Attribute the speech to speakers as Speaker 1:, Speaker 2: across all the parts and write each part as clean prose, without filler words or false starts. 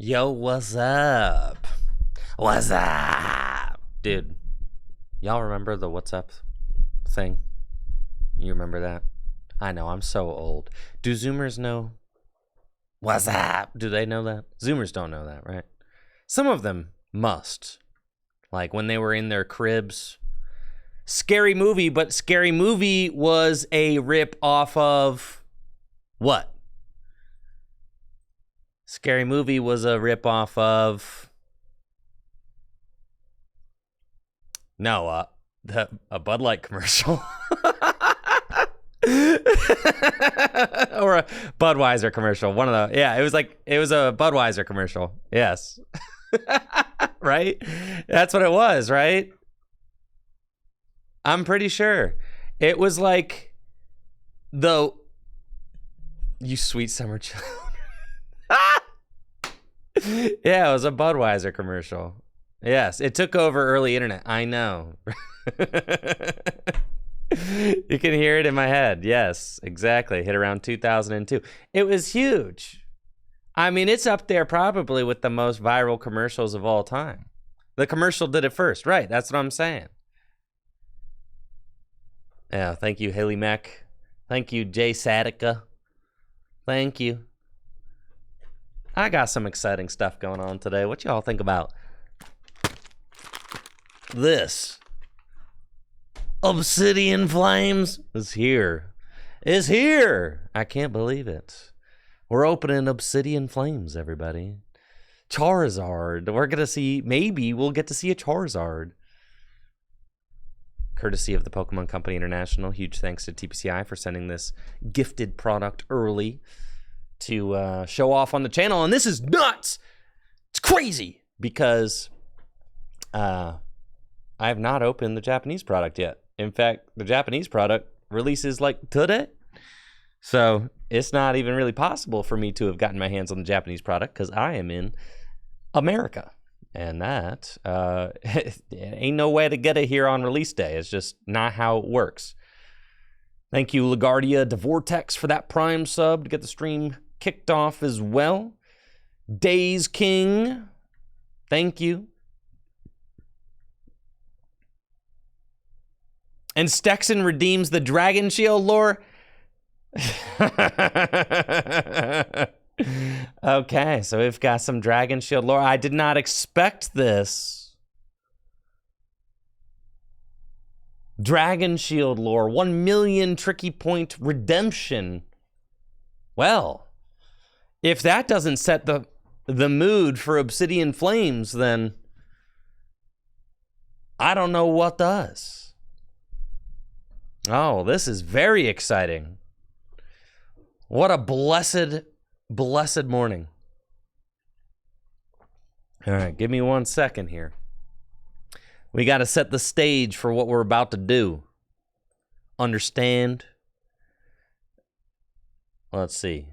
Speaker 1: Yo, what's up? What's up? Dude, y'all remember the what's up thing? You remember that? I know, I'm so old. Do Zoomers know what's up? Do they know that? Zoomers don't know that, right? Some of them must. Like when they were in their cribs. Scary Movie, but Scary Movie was a rip off of what? Scary Movie was a rip off of a Bud Light commercial. Or a Budweiser commercial. One of the, yeah, it was a Budweiser commercial. Yes. Right? That's what it was, right? I'm pretty sure. It was like the You Sweet Summer Child. Yeah, it was a Budweiser commercial. Yes, it took over early internet. I know. You can hear it in my head. Yes, exactly. Hit around 2002. It was huge. I mean, it's up there probably with the most viral commercials of all time. The commercial did it first. Right, that's what I'm saying. Yeah, thank you, Haley Mack. Thank you, Jay Sadika. Thank you. I got some exciting stuff going on today. What y'all think about this? Obsidian Flames is here. Is here. I can't believe it. We're opening Obsidian Flames, everybody. Charizard. We're going to see, maybe we'll get to see a Charizard. Courtesy of the Pokemon Company International. Huge thanks to TPCI for sending this gifted product early to show off on the channel. And this is nuts. It's crazy because I have not opened the Japanese product yet. In fact, the Japanese product releases like today. So it's not even really possible for me to have gotten my hands on the Japanese product because I am in America. And that ain't no way to get it here on release day. It's just not how it works. Thank you, LaGuardia DeVortex, for that Prime sub to get the stream kicked off as well. Days King, thank you. And Stexon redeems the Dragonshield Lore. Okay, so we've got some Dragonshield Lore. I did not expect this. Dragonshield Lore, 1 million tricky point redemption. Well, if that doesn't set the mood for Obsidian Flames, then I don't know what does. Oh, this is very exciting. What a blessed morning. All right, give me 1 second here. We got to set the stage for what we're about to do. Understand? Let's see.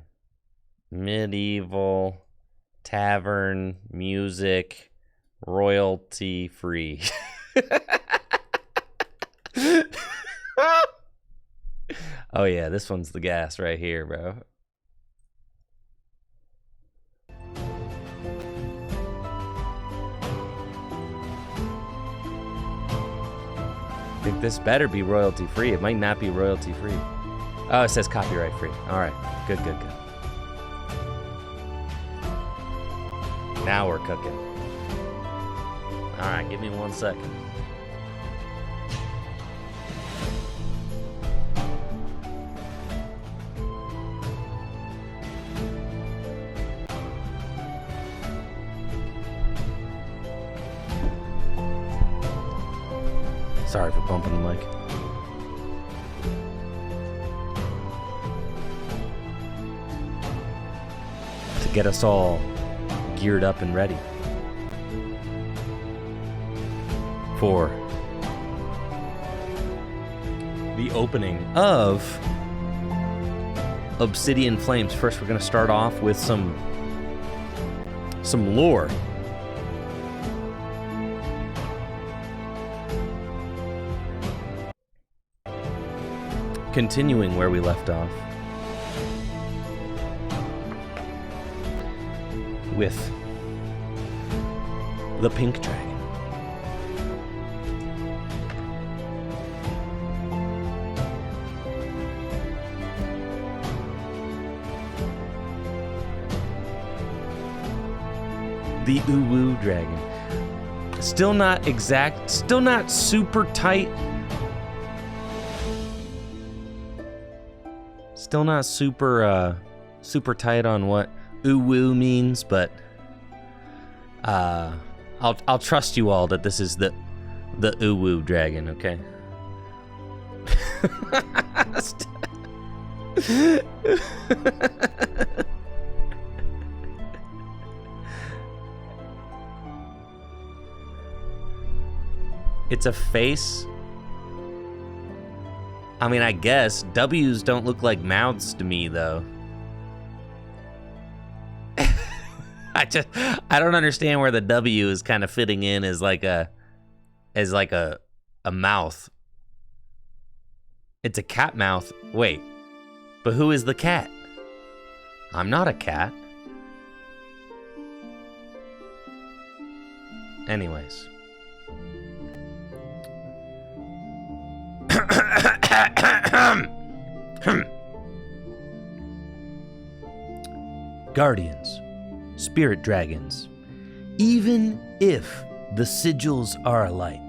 Speaker 1: Medieval, tavern, music, royalty free. Oh yeah, this one's the gas right here, bro. I think this better be royalty free. It might not be royalty free. Oh, it says copyright free. All right, good. Now we're cooking. All right, give me 1 second. Sorry for bumping the mic. To get us all geared up and ready for the opening of Obsidian Flames. First, we're going to start off with some lore. Continuing where we left off with the pink dragon. The Uwu dragon. Still not exact, still not super tight. Still not super tight on what Uwu means, but I'll trust you all that this is the Uwu dragon, okay? It's a face. I mean, I guess W's don't look like mouths to me, though. I don't understand where the W is kind of fitting in as like a mouth. It's a cat mouth. Wait, but who is the cat? I'm not a cat. Anyways. Guardians, spirit dragons. Even if the sigils are alight,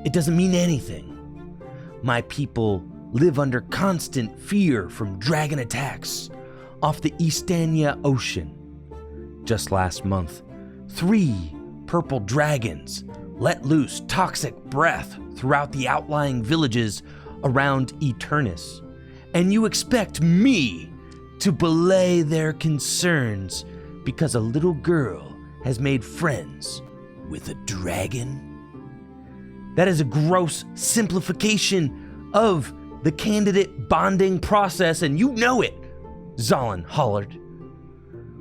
Speaker 1: it doesn't mean anything. My people live under constant fear from dragon attacks off the Eastania Ocean. Just last month, 3 purple dragons let loose toxic breath throughout the outlying villages around Eternus. And you expect me to belay their concerns because a little girl has made friends with a dragon? That is a gross simplification of the candidate bonding process, and you know it, Zolin hollered.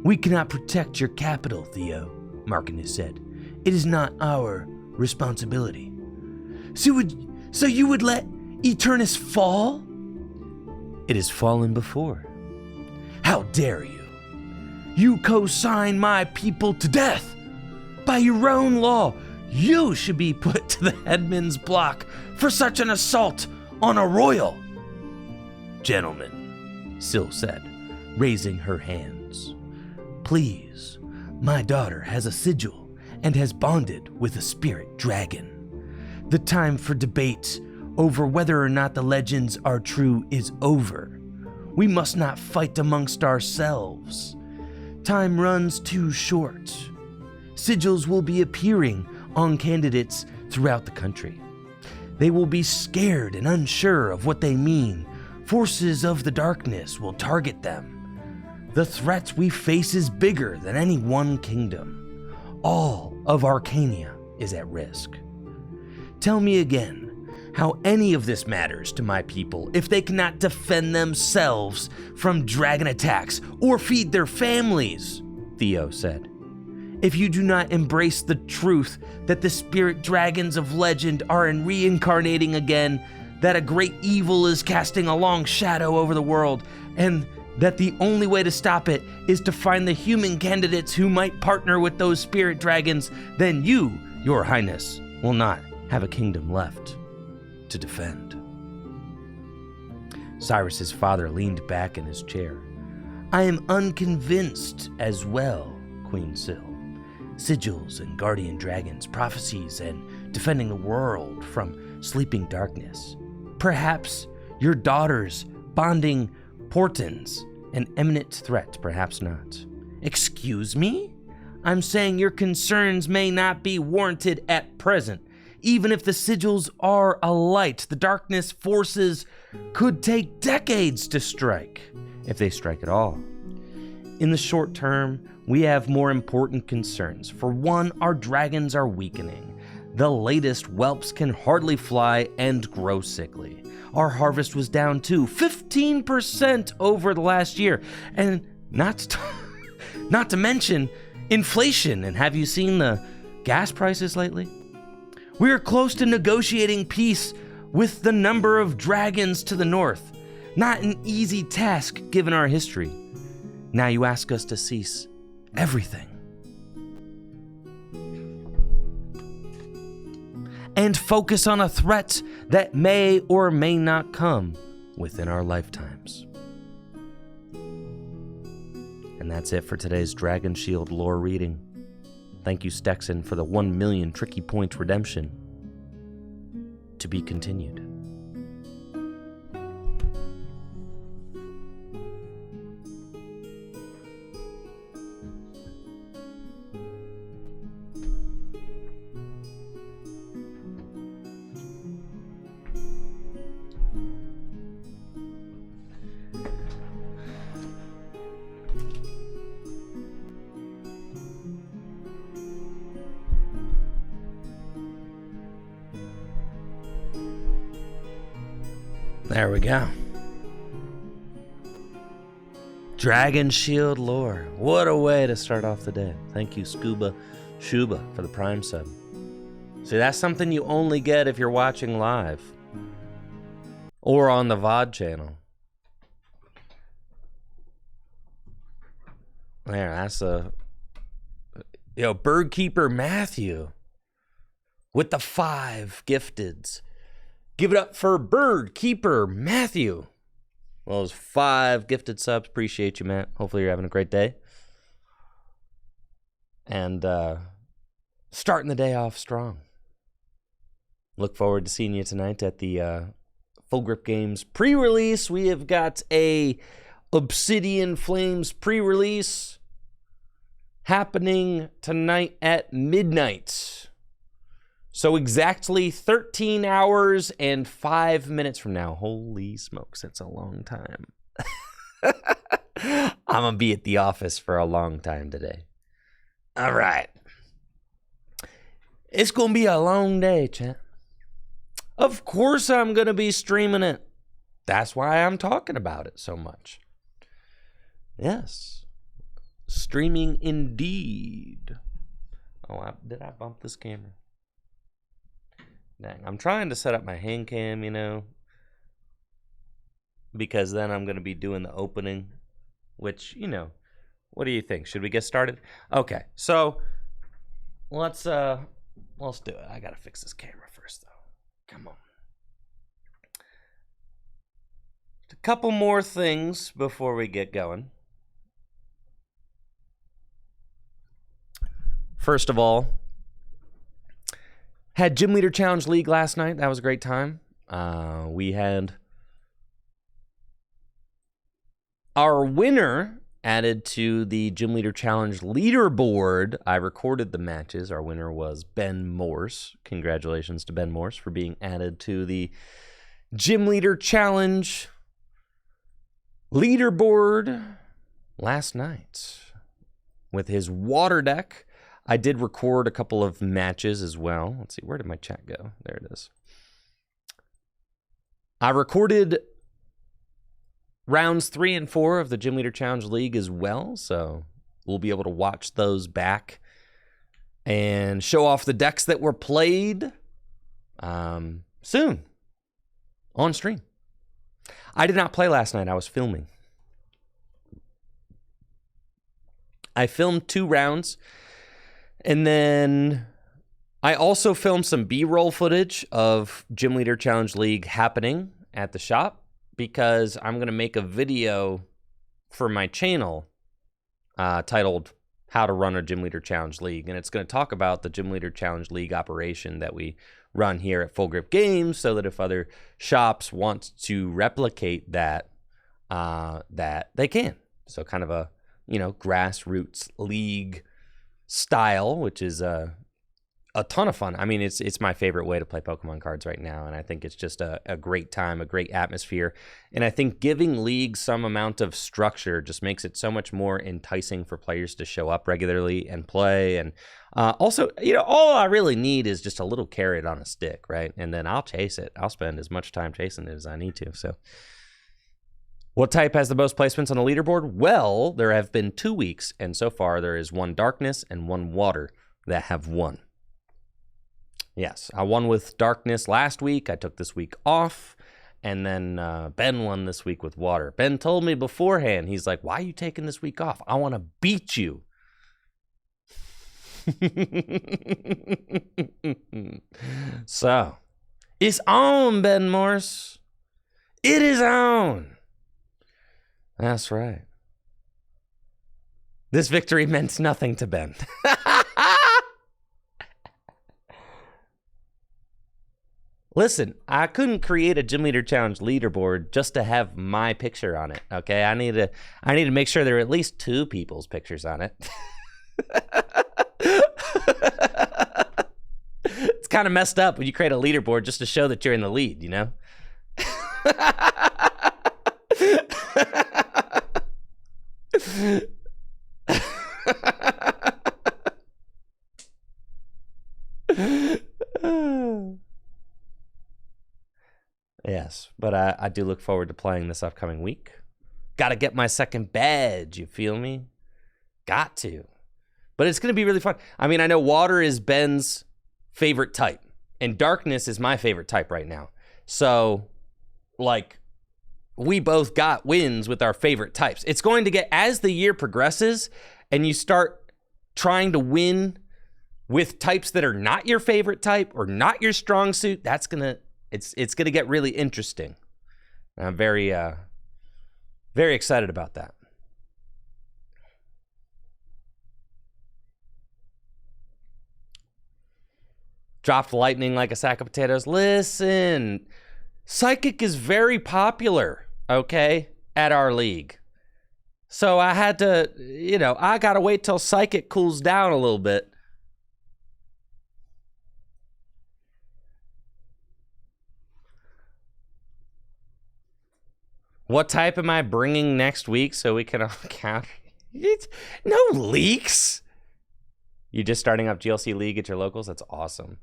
Speaker 1: We cannot protect your capital, Theo, Markinus said. It is not our responsibility. So you would let Eternus fall? It has fallen before. How dare you? You co-sign my people to death. By your own law, you should be put to the headman's block for such an assault on a royal. Gentlemen, Syl said, raising her hands. Please, my daughter has a sigil and has bonded with a spirit dragon. The time for debate over whether or not the legends are true is over. We must not fight amongst ourselves. Time runs too short. Sigils will be appearing on candidates throughout the country. They will be scared and unsure of what they mean. Forces of the darkness will target them. The threat we face is bigger than any one kingdom. All of Arcania is at risk. Tell me again how any of this matters to my people if they cannot defend themselves from dragon attacks or feed their families, Theo said. If you do not embrace the truth that the spirit dragons of legend are reincarnating again, that a great evil is casting a long shadow over the world, and that the only way to stop it is to find the human candidates who might partner with those spirit dragons, then you, Your Highness, will not have a kingdom left to defend. Cyrus's father leaned back in his chair. I am unconvinced as well, Queen Syl. Sigils and guardian dragons, prophecies, and defending the world from sleeping darkness. Perhaps your daughter's bonding portends an imminent threat, perhaps not. Excuse me? I'm saying your concerns may not be warranted at present. Even if the sigils are alight, the darkness forces could take decades to strike, if they strike at all. In the short term, we have more important concerns. For one, our dragons are weakening. The latest whelps can hardly fly and grow sickly. Our harvest was down too, 15% over the last year. And not to mention inflation. And have you seen the gas prices lately? We are close to negotiating peace with the number of dragons to the north. Not an easy task given our history. Now you ask us to cease everything. and focus on a threat that may or may not come within our lifetimes. And that's it for today's Dragonshield Lore reading. Thank you, Stexon, for the 1 million Tricky Points redemption. To be continued. There we go. Dragonshield Lore. What a way to start off the day. Thank you, Scuba Shuba, for the Prime sub. See, that's something you only get if you're watching live. Or on the VOD channel. There, that's a... Birdkeeper Matthew. With the 5 gifteds. Give it up for Bird Keeper Matthew. Well, those 5 gifted subs. Appreciate you, Matt. Hopefully you're having a great day. And starting the day off strong. Look forward to seeing you tonight at the Full Grip Games pre-release. We have got a Obsidian Flames pre-release happening tonight at midnight. So exactly 13 hours and 5 minutes from now. Holy smokes, that's a long time. I'm going to be at the office for a long time today. All right. It's going to be a long day, chat. Of course I'm going to be streaming it. That's why I'm talking about it so much. Yes. Streaming indeed. Oh, did I bump this camera? Dang, I'm trying to set up my hand cam, because then I'm going to be doing the opening, which, what do you think? Should we get started? Okay, so let's do it. I got to fix this camera first, though. Come on. A couple more things before we get going. First of all, had Gym Leader Challenge League last night. That was a great time. We had our winner added to the Gym Leader Challenge leaderboard. I recorded the matches. Our winner was Ben Morse. Congratulations to Ben Morse for being added to the Gym Leader Challenge leaderboard last night with his water deck. I did record a couple of matches as well. Let's see, where did my chat go? There it is. I recorded rounds 3 and 4 of the Gym Leader Challenge League as well, so we'll be able to watch those back and show off the decks that were played soon on stream. I did not play last night. I was filming. I filmed 2 rounds. And then I also filmed some B-roll footage of Gym Leader Challenge League happening at the shop because I'm going to make a video for my channel titled How to Run a Gym Leader Challenge League. And it's going to talk about the Gym Leader Challenge League operation that we run here at Full Grip Games so that if other shops want to replicate that, that they can. So kind of a, grassroots league style, which is a ton of fun. I mean, it's my favorite way to play Pokemon cards right now, and I think it's just a great time, a great atmosphere. And I think giving League some amount of structure just makes it so much more enticing for players to show up regularly and play. And also, all I really need is just a little carrot on a stick, right? And then I'll chase it. I'll spend as much time chasing it as I need to. So what type has the most placements on the leaderboard? Well, there have been 2 weeks, and so far there is 1 darkness and 1 water that have won. Yes, I won with darkness last week. I took this week off, and then Ben won this week with water. Ben told me beforehand, he's like, why are you taking this week off? I want to beat you. So, it's on, Ben Morse. It is on. That's right. This victory meant nothing to Ben. Listen, I couldn't create a Gym Leader Challenge leaderboard just to have my picture on it. Okay, I need to make sure there are at least 2 people's pictures on it. It's kind of messed up when you create a leaderboard just to show that you're in the lead, you know? Yes, but I do look forward to playing this upcoming week. Got to get my second badge, you feel me? Got to. But it's going to be really fun. I mean, I know water is Ben's favorite type, and darkness is my favorite type right now. So, like, we both got wins with our favorite types. It's going to get, as the year progresses, and you start trying to win with types that are not your favorite type or not your strong suit, that's going to... It's going to get really interesting. I'm very excited about that. Dropped lightning like a sack of potatoes. Listen, Psychic is very popular, okay, at our league. So I had to, I got to wait till Psychic cools down a little bit. What type am I bringing next week so we can all count? No leaks. You just starting up GLC League at your locals? That's awesome.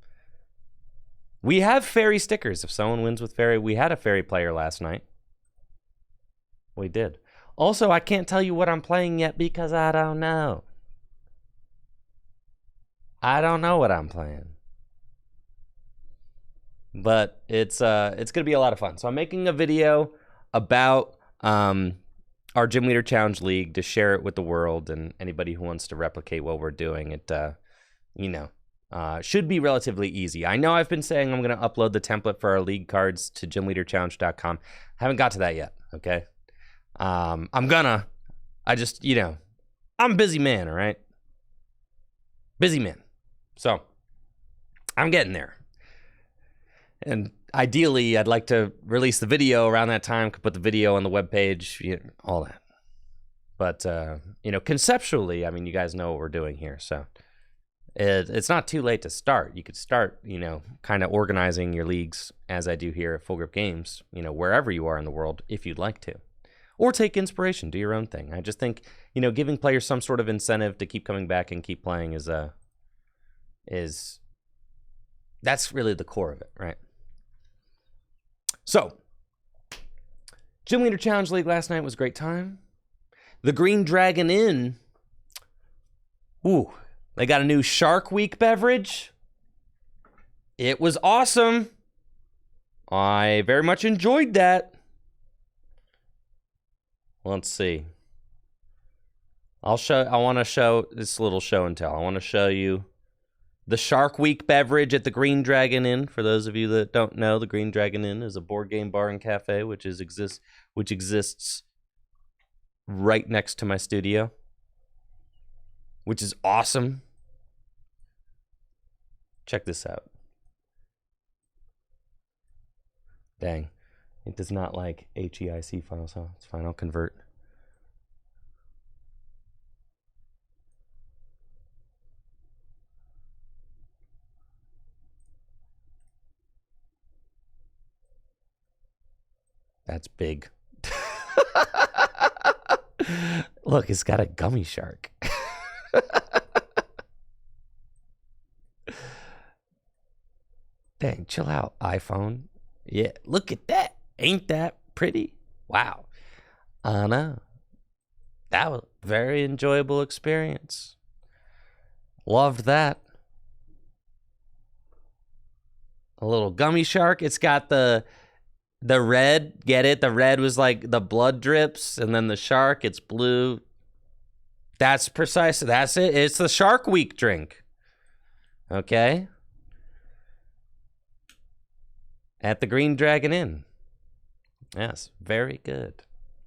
Speaker 1: We have fairy stickers. If someone wins with fairy, we had a fairy player last night. We did. Also, I can't tell you what I'm playing yet because I don't know. I don't know what I'm playing. But it's going to be a lot of fun. So I'm making a video about our Gym Leader Challenge League to share it with the world and anybody who wants to replicate what we're doing. It, should be relatively easy. I know I've been saying I'm going to upload the template for our league cards to gymleaderchallenge.com. Haven't got to that yet, okay? I'm gonna. I just, I'm a busy man, all right? Busy man. So, I'm getting there. And ideally, I'd like to release the video around that time, could put the video on the webpage, all that. But, conceptually, I mean, you guys know what we're doing here. So it's not too late to start. You could start, kind of organizing your leagues as I do here at Full Grip Games, wherever you are in the world, if you'd like to. Or take inspiration, do your own thing. I just think, giving players some sort of incentive to keep coming back and keep playing is that's really the core of it, right? So, Gym Leader Challenge League last night was a great time. The Green Dragon Inn, they got a new Shark Week beverage. It was awesome. I very much enjoyed that. Let's see. I want to show this little show and tell. I want to show you the Shark Week beverage at the Green Dragon Inn. For those of you that don't know, the Green Dragon Inn is a board game bar and cafe which exists right next to my studio, which is awesome. Check this out. Dang, it does not like HEIC files, huh? It's fine, I'll convert. That's big. Look, it's got a gummy shark. Dang, chill out, iPhone. Yeah, look at that. Ain't that pretty? Wow. I know. That was a very enjoyable experience. Loved that. A little gummy shark. It's got the red, get it? The red was like the blood drips, and then the shark, it's blue. That's precise. That's it. It's the Shark Week drink. okay? At the Green Dragon Inn. Yes, very good.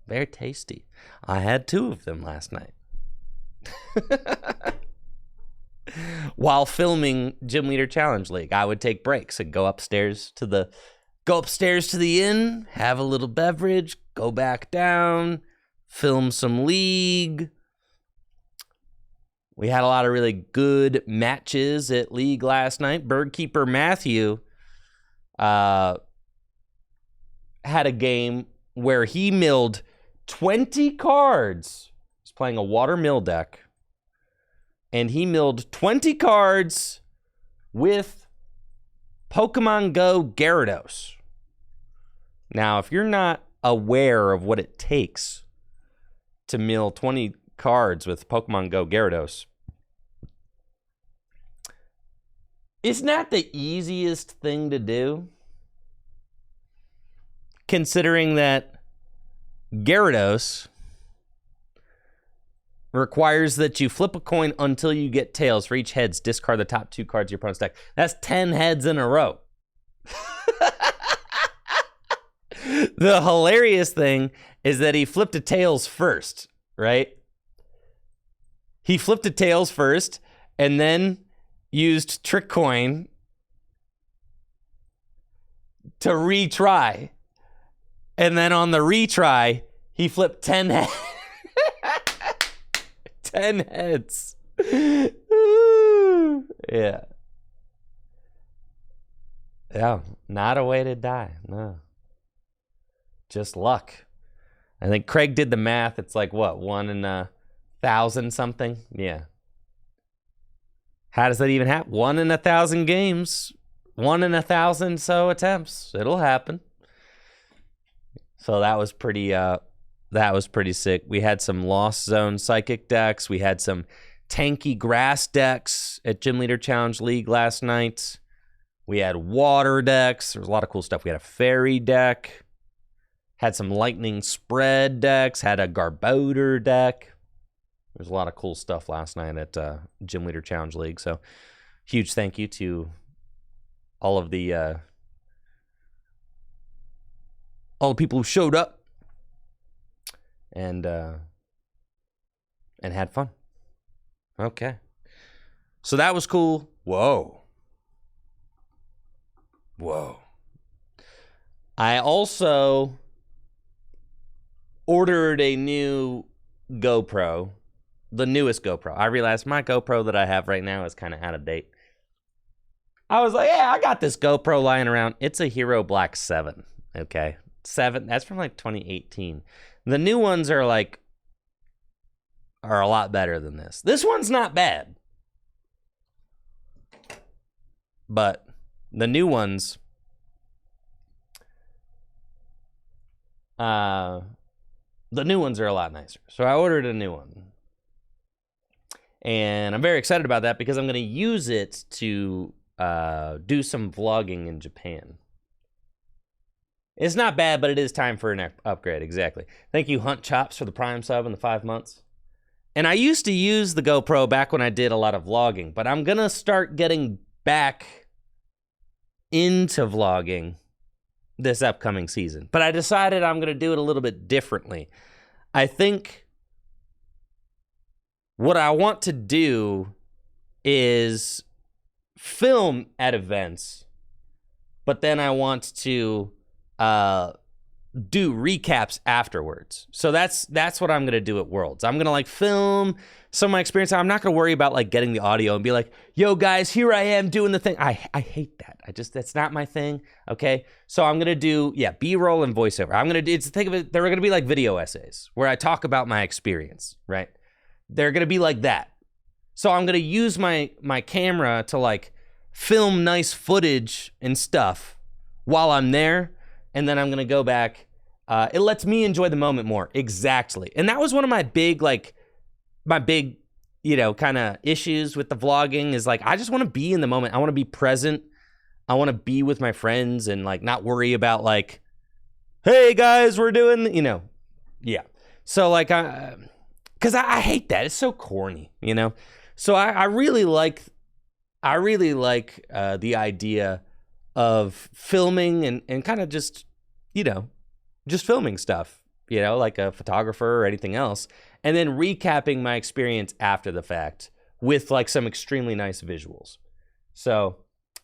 Speaker 1: Very tasty. I had 2 of them last night. While filming Gym Leader Challenge League, I would take breaks and go upstairs to the inn, have a little beverage, go back down, film some League. We had a lot of really good matches at League last night. Birdkeeper Matthew had a game where he milled 20 cards. He's playing a water mill deck. And he milled 20 cards with Pokemon Go Gyarados. Now, if you're not aware of what it takes to mill 20 cards with Pokemon Go Gyarados, it's not the easiest thing to do, considering that Gyarados requires that you flip a coin until you get tails. For each heads, discard the top 2 cards of your opponent's deck. That's 10 heads in a row. The hilarious thing is that he flipped a tails first, right? He flipped a tails first and then used Trick Coin to retry. And then on the retry, he flipped 10 heads. 10 heads. Yeah. Yeah, not a way to die. No. Just luck. I think Craig did the math. It's like, what, 1 in 1,000 something? Yeah. How does that even happen? 1 in 1,000 games. 1 in 1,000 so attempts. It'll happen. So that was pretty sick. We had some Lost Zone Psychic decks. We had some tanky grass decks at Gym Leader Challenge League last night. We had water decks. There was a lot of cool stuff. We had a fairy deck. Had some lightning spread decks. Had a Garbodor deck. There's a lot of cool stuff last night at Gym Leader Challenge League. So huge thank you to all of the people who showed up and had fun. Okay. So that was cool. Whoa. I also ordered a new GoPro, the newest GoPro. I realized my GoPro that I have right now is kind of out of date. I was like, yeah, I got this GoPro lying around. It's a Hero Black 7, okay? 7, that's from like 2018. The new ones are a lot better than this. This one's not bad. But the new ones are a lot nicer. So I ordered a new one. And I'm very excited about that because I'm going to use it to do some vlogging in Japan. It's not bad, but it is time for an upgrade, exactly. Thank you, Hunt Chops, for the Prime sub in the 5 months. And I used to use the GoPro back when I did a lot of vlogging, but I'm going to start getting back into vlogging this upcoming season. But I decided I'm going to do it a little bit differently. I think what I want to do is film at events, but then I want to do recaps afterwards. So that's what I'm gonna do at Worlds. I'm gonna like film some of my experience. I'm not gonna worry about like getting the audio and be like, yo guys, here I am doing the thing. I hate that. That's not my thing. Okay. So I'm gonna do, B-roll and voiceover. Think of it, they're gonna be like video essays where I talk about my experience, right? They're gonna be like that. So I'm gonna use my camera to like film nice footage and stuff while I'm there. And then I'm going to go back. It lets me enjoy the moment more. Exactly. And that was one of my big, kind of issues with the vlogging is like, I just want to be in the moment. I want to be present. I want to be with my friends and like not worry about like, hey guys, we're doing, yeah. So like, because I hate that. It's so corny, So I really like I really like the idea of filming and kind of just, just filming stuff, like a photographer or anything else, and then recapping my experience after the fact with like some extremely nice visuals. So,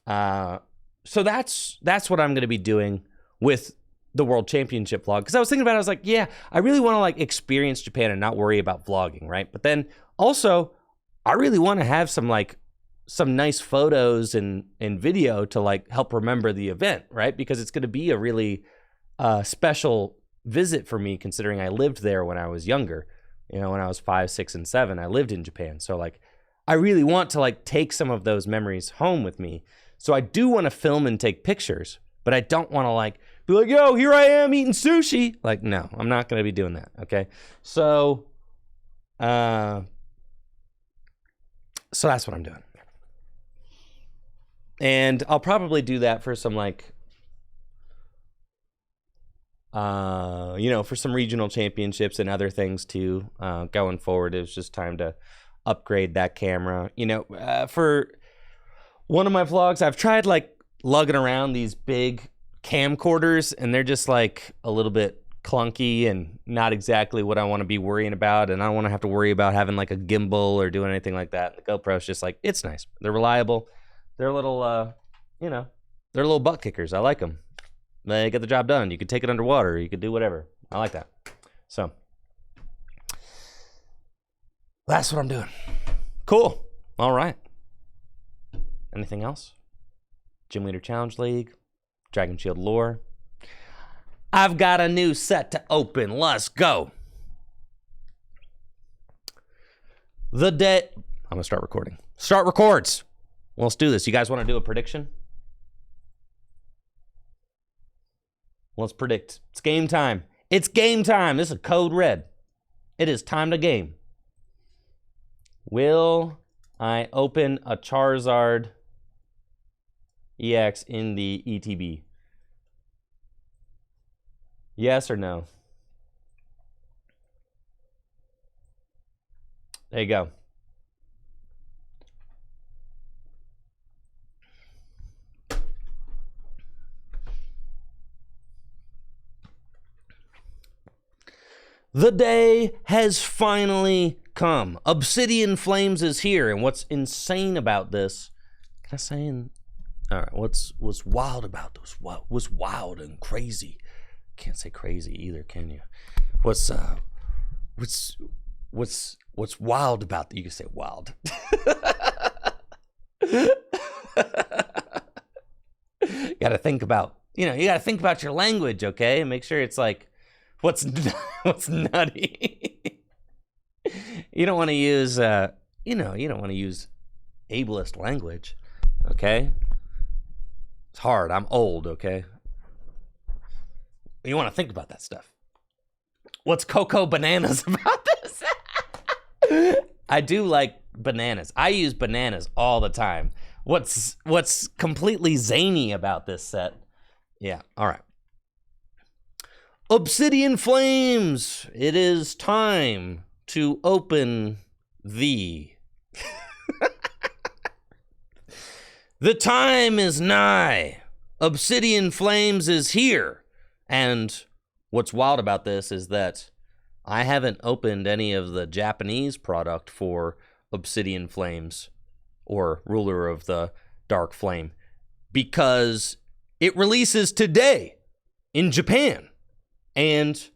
Speaker 1: so that's what I'm going to be doing with the World Championship vlog. Because I was thinking about it, I was like, yeah, I really want to like experience Japan and not worry about vlogging, right? But then also, I really want to have some nice photos and video to like help remember the event, right? Because it's going to be a really special visit for me, considering I lived there when I was younger. When I was 5, 6, and 7, I lived in Japan. So like, I really want to like take some of those memories home with me. So I do want to film and take pictures, but I don't want to like be like, yo, here I am eating sushi. Like, no, I'm not going to be doing that. Okay. So that's what I'm doing. And I'll probably do that for some like, for some regional championships and other things too. Going forward, it was just time to upgrade that camera. For one of my vlogs, I've tried like lugging around these big camcorders, and they're just like a little bit clunky and not exactly what I want to be worrying about. And I don't want to have to worry about having like a gimbal or doing anything like that. The GoPro's just like, it's nice. They're reliable. They're a little, they're little butt kickers. I like them. They get the job done. You could take it underwater. You could do whatever. I like that. So that's what I'm doing. Cool. All right. Anything else? Gym Leader Challenge League, Dragonshield Lore. I've got a new set to open. Let's go. I'm going to start recording. Start records. Well, let's do this. You guys want to do a prediction? Let's predict. It's game time. It's game time. This is code red. It is time to game. Will I open a Charizard EX in the ETB? Yes or no? There you go. The day has finally come. Obsidian Flames is here, and what's insane about this? Can I say? All right. What's wild about this? What was wild and crazy? Can't say crazy either, can you? What's wild about that? You can say wild. Got to think about. You got to think about your language, okay? And make sure it's like. What's nutty? You don't want to use, you don't want to use ableist language, okay? It's hard. I'm old, okay? You want to think about that stuff. What's cocoa bananas about this? I do like bananas. I use bananas all the time. What's completely zany about this set? Yeah, all right. Obsidian Flames, it is time to open the... The time is nigh. Obsidian Flames is here. And what's wild about this is that I haven't opened any of the Japanese product for Obsidian Flames or Ruler of the Dark Flame because it releases today in Japan. And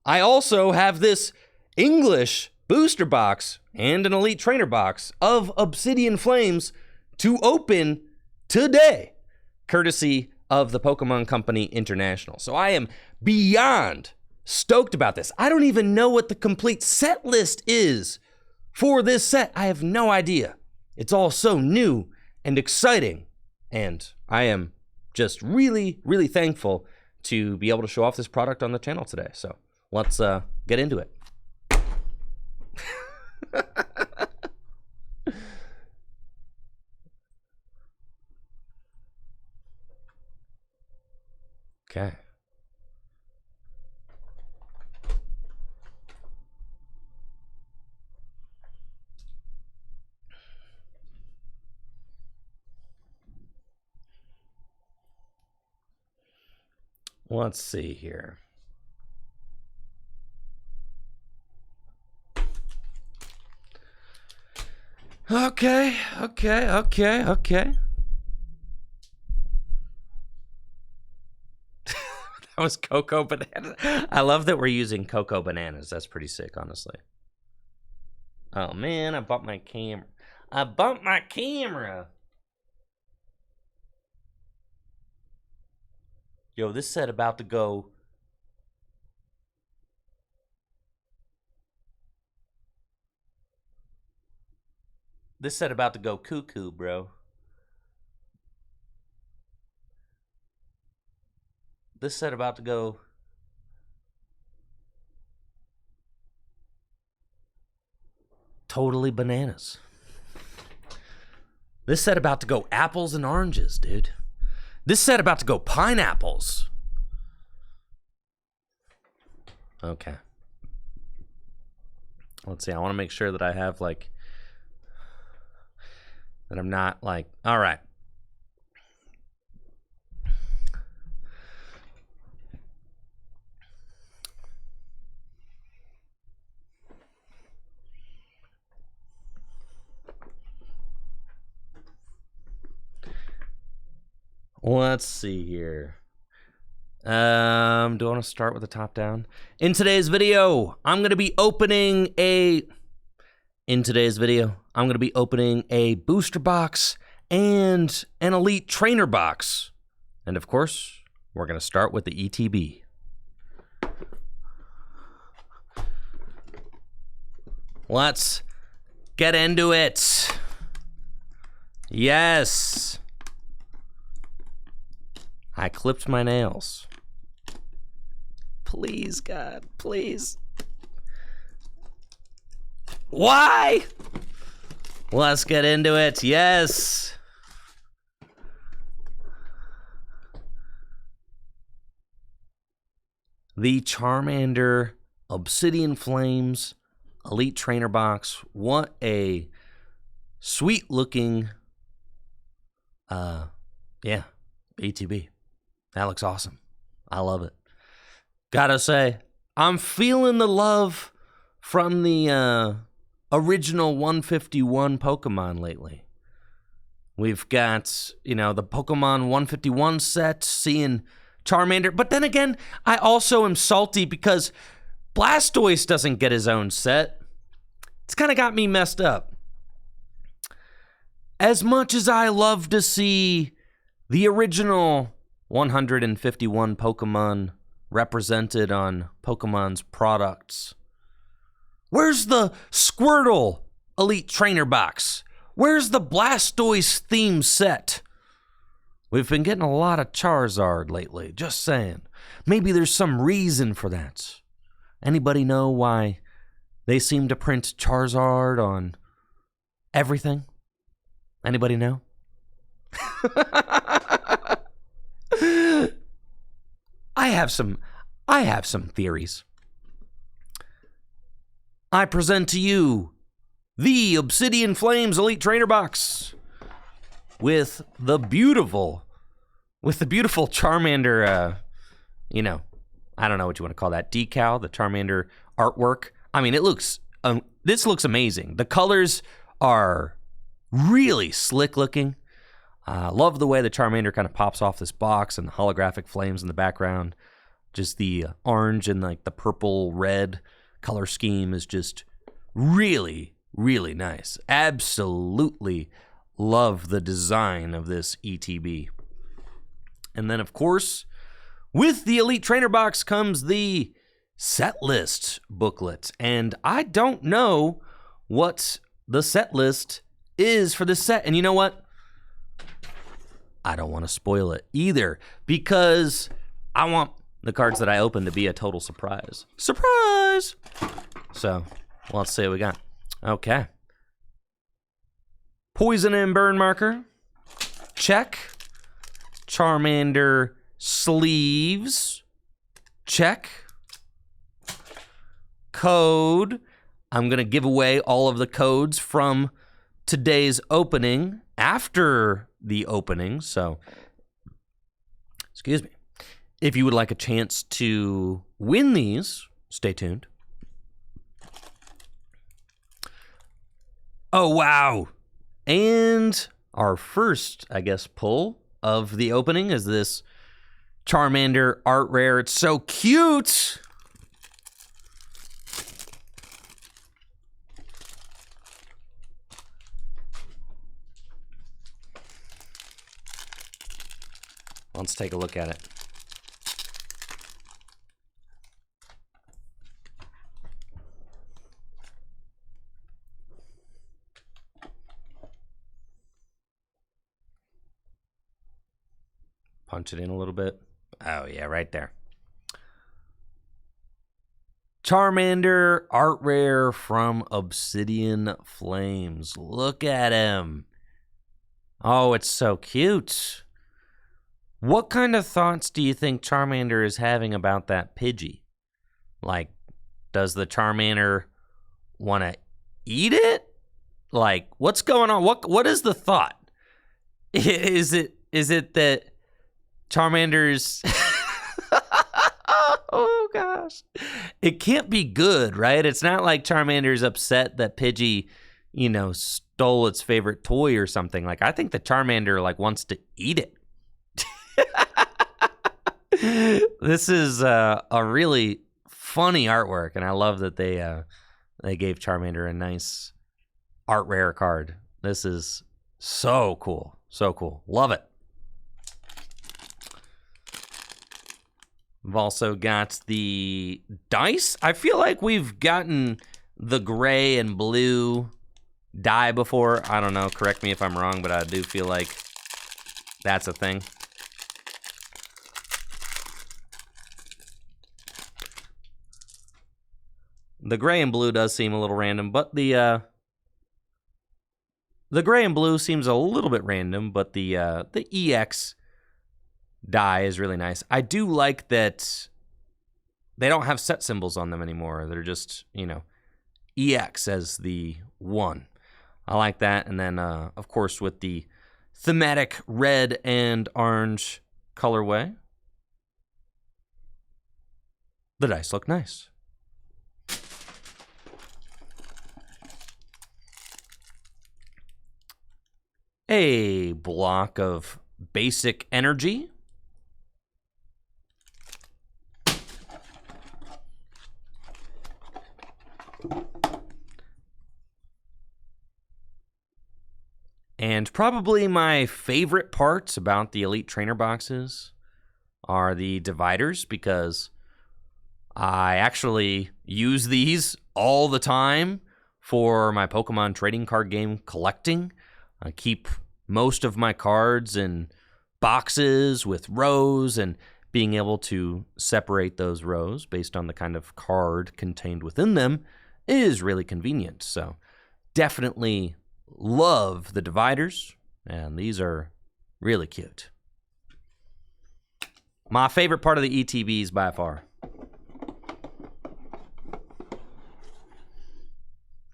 Speaker 1: I also have this English booster box and an Elite Trainer box of Obsidian Flames to open today, courtesy of the Pokemon Company International. So I am beyond stoked about this. I don't even know what the complete set list is for this set. I have no idea. It's all so new and exciting. And I am just really, really thankful to be able to show off this product on the channel today. So let's get into it. Okay. Let's see here. Okay. That was cocoa banana. I love that we're using cocoa bananas. That's pretty sick, honestly. Oh man, I bumped my camera. Yo, this set about to go. This set about to go cuckoo, bro. This set about to go. Totally bananas. This set about to go apples and oranges, dude. This set about to go pineapples. Okay. Let's see. I want to make sure that I have like, that I'm not like, all right. Let's see here. Do I want to start with the top down? In today's video, I'm going to be opening a booster box and an elite trainer box. And of course, we're going to start with the ETB. Let's get into it. Yes. I clipped my nails. Please, God, please. Why? Let's get into it. Yes. The Charmander Obsidian Flames Elite Trainer Box. What a sweet looking, yeah, ETB. That looks awesome. I love it. Gotta say, I'm feeling the love from the original 151 Pokemon lately. We've got, you know, the Pokemon 151 set, seeing Charmander. But then again, I also am salty because Blastoise doesn't get his own set. It's kind of got me messed up. As much as I love to see the original 151 Pokemon represented on Pokemon's products, where's the Squirtle Elite Trainer Box? Where's the Blastoise theme set? We've been getting a lot of Charizard lately, just saying. Maybe there's some reason for that. Anybody know why they seem to print Charizard on everything? Anybody know? I have some theories. I present to you the Obsidian Flames Elite Trainer Box with the beautiful Charmander, you know, I don't know what you want to call that, decal, the Charmander artwork. I mean, this looks amazing. The colors are really slick looking. Love the way the Charmander kind of pops off this box and the holographic flames in the background. Just the orange and like the purple red color scheme is just really, really nice. Absolutely love the design of this ETB. And then, of course, with the Elite Trainer Box comes the set list booklet. And I don't know what the set list is for this set. And you know what? I don't want to spoil it either, because I want the cards that I open to be a total surprise. Surprise! So, let's see what we got. Okay. Poison and Burn Marker. Check. Charmander sleeves. Check. Code. I'm going to give away all of the codes from today's opening after the opening. So, excuse me. If you would like a chance to win these, stay tuned. Oh, wow. And our first, I guess, pull of the opening is this Charmander art rare. It's so cute. Let's take a look at it. Punch it in a little bit. Oh, yeah, right there. Charmander art rare from Obsidian Flames. Look at him. Oh, it's so cute. What kind of thoughts do you think Charmander is having about that Pidgey? Like, does the Charmander want to eat it? Like, what's going on? What is the thought? Is it that Charmander's oh gosh. It can't be good, right? It's not like Charmander's upset that Pidgey, stole its favorite toy or something. Like, I think the Charmander wants to eat it. This is a really funny artwork, and I love that they gave Charmander a nice art rare card. This is so cool. So cool. Love it. We've also got the dice. I feel like we've gotten the gray and blue die before. I don't know. Correct me if I'm wrong, but I do feel like that's a thing. The gray and blue does seem a little random, but the gray and blue seems a little bit random, but the EX die is really nice. I do like that they don't have set symbols on them anymore. They're just, EX as the one. I like that. And then, of course, with the thematic red and orange colorway, the dice look nice. A block of basic energy. And probably my favorite parts about the Elite Trainer boxes are the dividers, because I actually use these all the time for my Pokemon trading card game collecting. I keep most of my cards in boxes with rows, and being able to separate those rows based on the kind of card contained within them is really convenient. So definitely love the dividers, and these are really cute. My favorite part of the ETBs by far.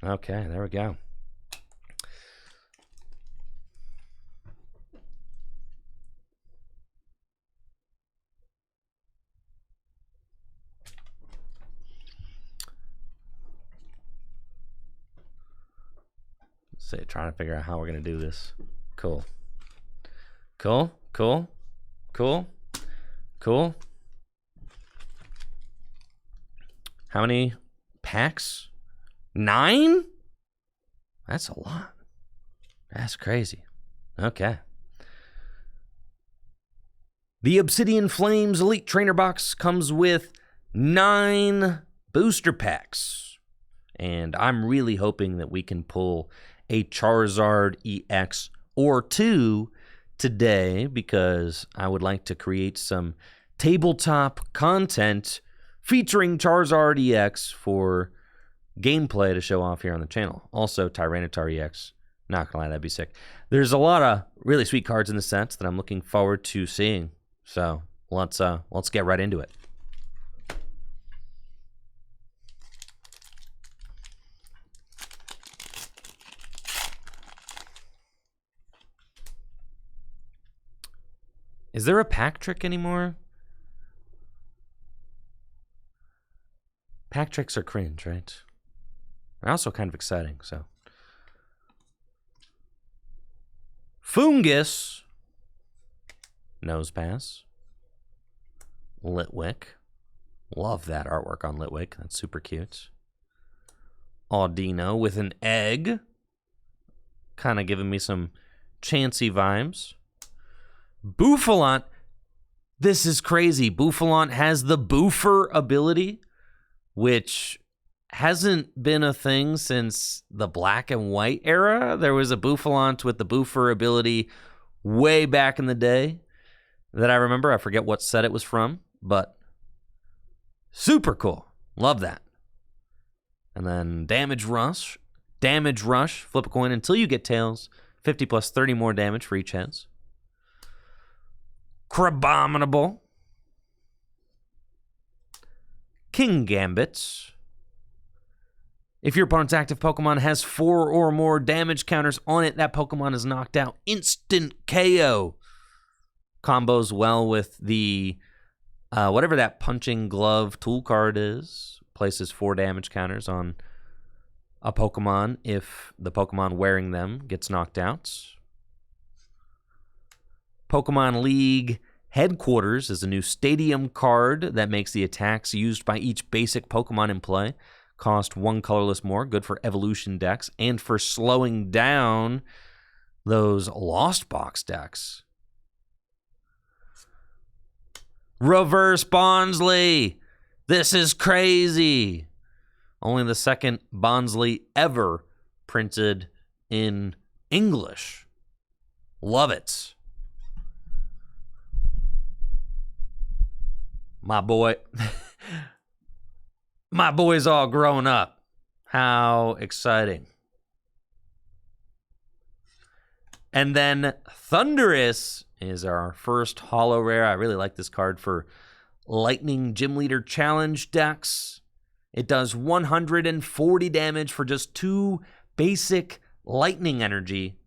Speaker 1: Okay, there we go. Trying to figure out how we're going to do this. Cool. Cool. Cool. Cool. Cool. How many packs? 9? That's a lot. That's crazy. Okay. The Obsidian Flames Elite Trainer Box comes with 9 booster packs. And I'm really hoping that we can pull a Charizard EX or 2 today, because I would like to create some tabletop content featuring Charizard EX for gameplay to show off here on the channel. Also, Tyranitar EX. Not gonna lie, that'd be sick. There's a lot of really sweet cards in the sets that I'm looking forward to seeing. So let's get right into it. Is there a pack trick anymore? Pack tricks are cringe, right? They're also kind of exciting, so. Fungus. Nose Pass. Litwick. Love that artwork on Litwick. That's super cute. Audino with an egg. Kind of giving me some Chansey vibes. Bouffalant. This is crazy. Bouffalant has the Boofer ability, which hasn't been a thing since the black and white era. There was a Bouffalant with the Boofer ability way back in the day that I remember. I forget what set it was from, but super cool. Love that. And then Damage Rush. Damage Rush. Flip a coin until you get tails. 50 plus 30 more damage for each heads. Crabominable. King Gambits. If your opponent's active Pokemon has 4 or more damage counters on it, that Pokemon is knocked out. Instant KO. Combos well with the, whatever that Punching Glove tool card is. Places 4 damage counters on a Pokemon if the Pokemon wearing them gets knocked out. Pokemon League Headquarters is a new stadium card that makes the attacks used by each basic Pokemon in play cost 1 colorless more, good for evolution decks and for slowing down those Lost Box decks. Reverse Bonsly. This is crazy. Only the second Bonsly ever printed in English. Love it. My boy. My boy's all grown up. How exciting. And then Thundurus is our first holo rare. I really like this card for Lightning Gym Leader Challenge decks. It does 140 damage for just 2 basic lightning energy.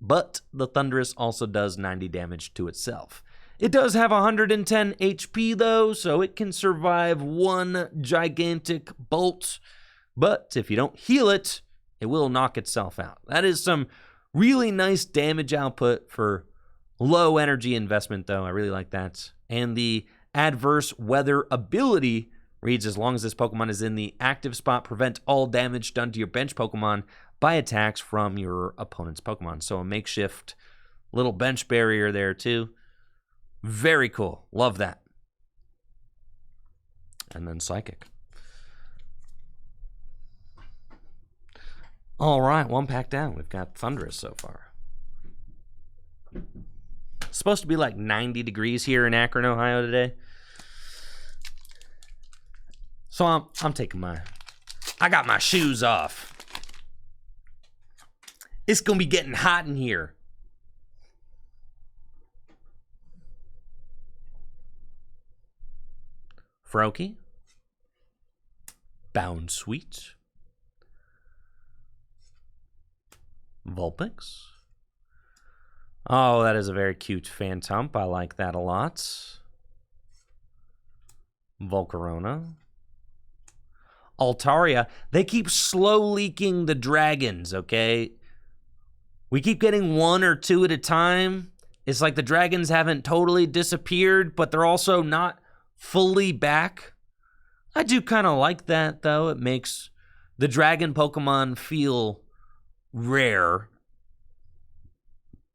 Speaker 1: But the Thundurus also does 90 damage to itself. It does have 110 HP though, so it can survive 1 gigantic bolt. But if you don't heal it, it will knock itself out. That is some really nice damage output for low energy investment though. I really like that. And the adverse weather ability reads, as long as this Pokemon is in the active spot, prevent all damage done to your bench Pokemon by attacks from your opponent's Pokemon. So a makeshift little bench barrier there too. Very cool. Love that. And then Psychic. All right, 1 pack down. We've got Thundurus so far. It's supposed to be like 90 degrees here in Akron, Ohio today. So I'm taking I got my shoes off. It's going to be getting hot in here. Froakie. Bound Sweet. Vulpix. Oh, that is a very cute Phantump. I like that a lot. Volcarona. Altaria. They keep slow leaking the dragons, okay? We keep getting 1 or 2 at a time. It's like the dragons haven't totally disappeared, but they're also not fully back. I do kind of like that, though. It makes the dragon Pokemon feel rare,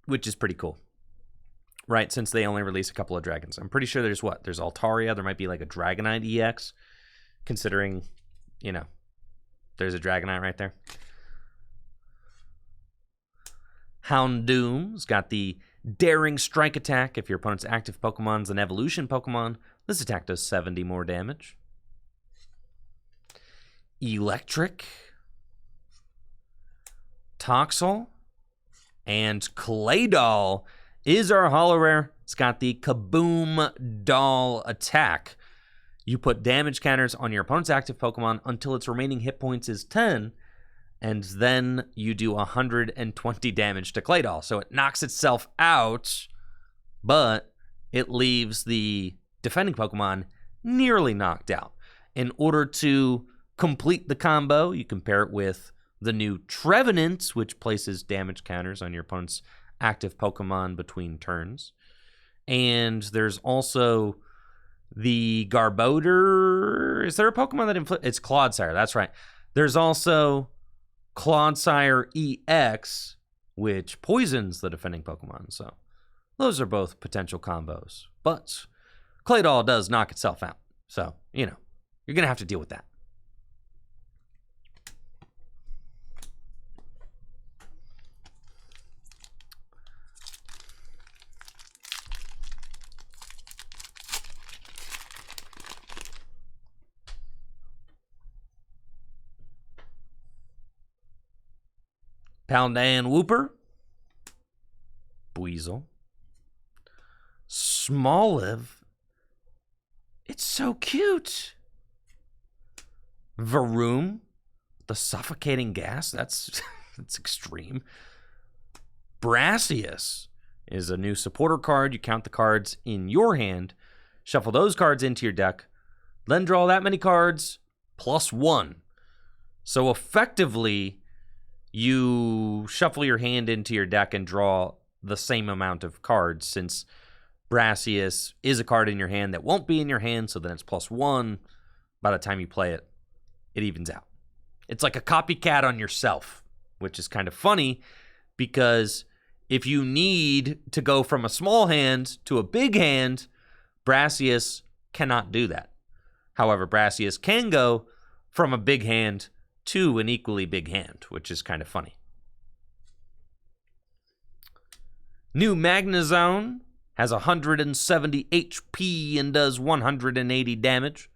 Speaker 1: which is pretty cool. Right, since they only release a couple of dragons. I'm pretty sure there's There's Altaria. There might be like a Dragonite EX, considering, you know, there's a Dragonite right there. Houndoom's got the Daring Strike attack. If your opponent's active Pokemon's an evolution Pokemon, this attack does 70 more damage. Electric. Toxel. And Claydol is our holo rare. It's got the Kaboom Doll attack. You put damage counters on your opponent's active Pokemon until its remaining hit points is 10, and then you do 120 damage to Claydol. So it knocks itself out, but it leaves the defending Pokemon nearly knocked out. in order to complete the combo, you can pair it with the new Trevenant, which places damage counters on your opponent's active Pokemon between turns. And there's also the Garbodor. Is there a Pokemon that it's Clodsire? That's right. There's also Clodsire EX, which poisons the defending Pokemon. So those are both potential combos. But Claydol does knock itself out. So, you're going to have to deal with that. Paldan Wooper, Buizel, Smoliv. It's so cute. Varoom, the suffocating gas. That's extreme. Brassius is a new supporter card. You count the cards in your hand, shuffle those cards into your deck, then draw that many cards plus 1. So effectively, you shuffle your hand into your deck and draw the same amount of cards, since Brassius is a card in your hand that won't be in your hand, so then it's plus 1. By the time you play it, it evens out. It's like a copycat on yourself, which is kind of funny, because if you need to go from a small hand to a big hand, Brassius cannot do that. However, Brassius can go from a big hand to an equally big hand, which is kind of funny. New Magnezone has 170 HP and does 180 damage.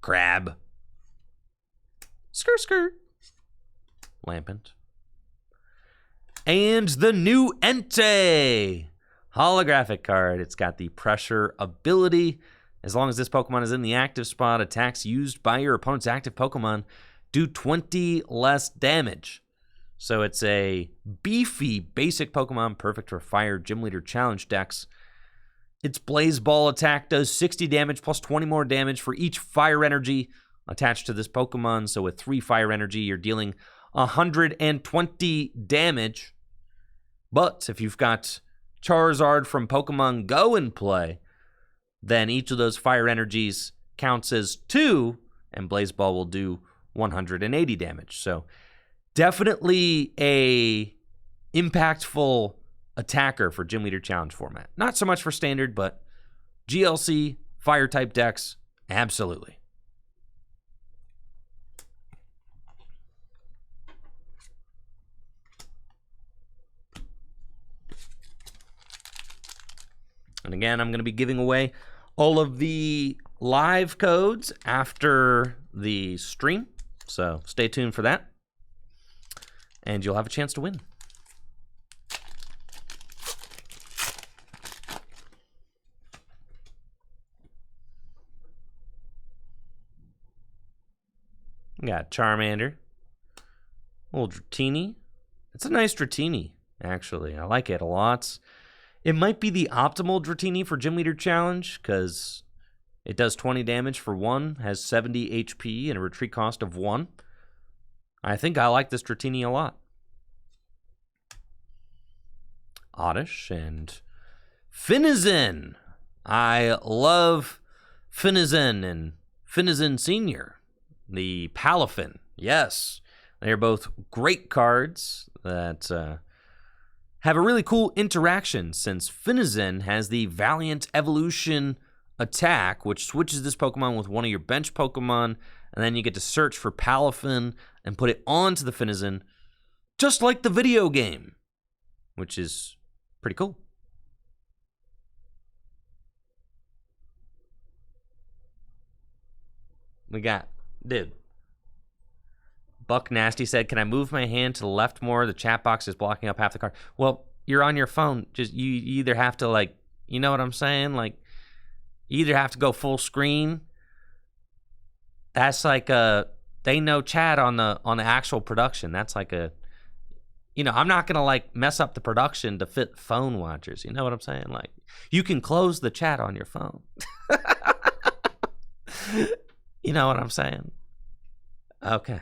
Speaker 1: Crab. Skr. Lampent. And the new Entei holographic card. It's got the pressure ability. As long as this Pokemon is in the active spot, attacks used by your opponent's active Pokemon do 20 less damage. So it's a beefy basic Pokemon, perfect for Fire Gym Leader Challenge decks. Its Blaze Ball attack does 60 damage plus 20 more damage for each Fire Energy attached to this Pokemon. So with 3 Fire Energy, you're dealing 120 damage. But if you've got Charizard from Pokemon Go in play, then each of those Fire Energies counts as 2, and Blaze Ball will do 180 damage. So definitely a impactful attacker for Gym Leader Challenge format. Not so much for Standard, but GLC, Fire-type decks, absolutely. And again, I'm going to be giving away all of the live codes after the stream, so stay tuned for that, and you'll have a chance to win. We got Charmander, old Dratini. It's a nice Dratini, actually. I like it a lot. It might be the optimal Dratini for Gym Leader Challenge, because it does 20 damage for 1, has 70 HP, and a retreat cost of 1. I think I like this Dratini a lot. Oddish and Finizen. I love Finizen and Finizen Senior. The Palafin. Yes, they're both great cards that have a really cool interaction, since Finizen has the Valiant Evolution attack, which switches this Pokemon with one of your bench Pokemon, and then you get to search for Palafin and put it onto the Finizen, just like the video game, which is pretty cool. We got, dude. Buck Nasty said, "Can I move my hand to the left more? The chat box is blocking up half the card." Well, you're on your phone. Just you either have to, like, you know what I'm saying? Like, you either have to go full screen. That's like they know chat on the actual production. That's like a, I'm not gonna like mess up the production to fit phone watchers. You know what I'm saying? Like, you can close the chat on your phone. You know what I'm saying? Okay.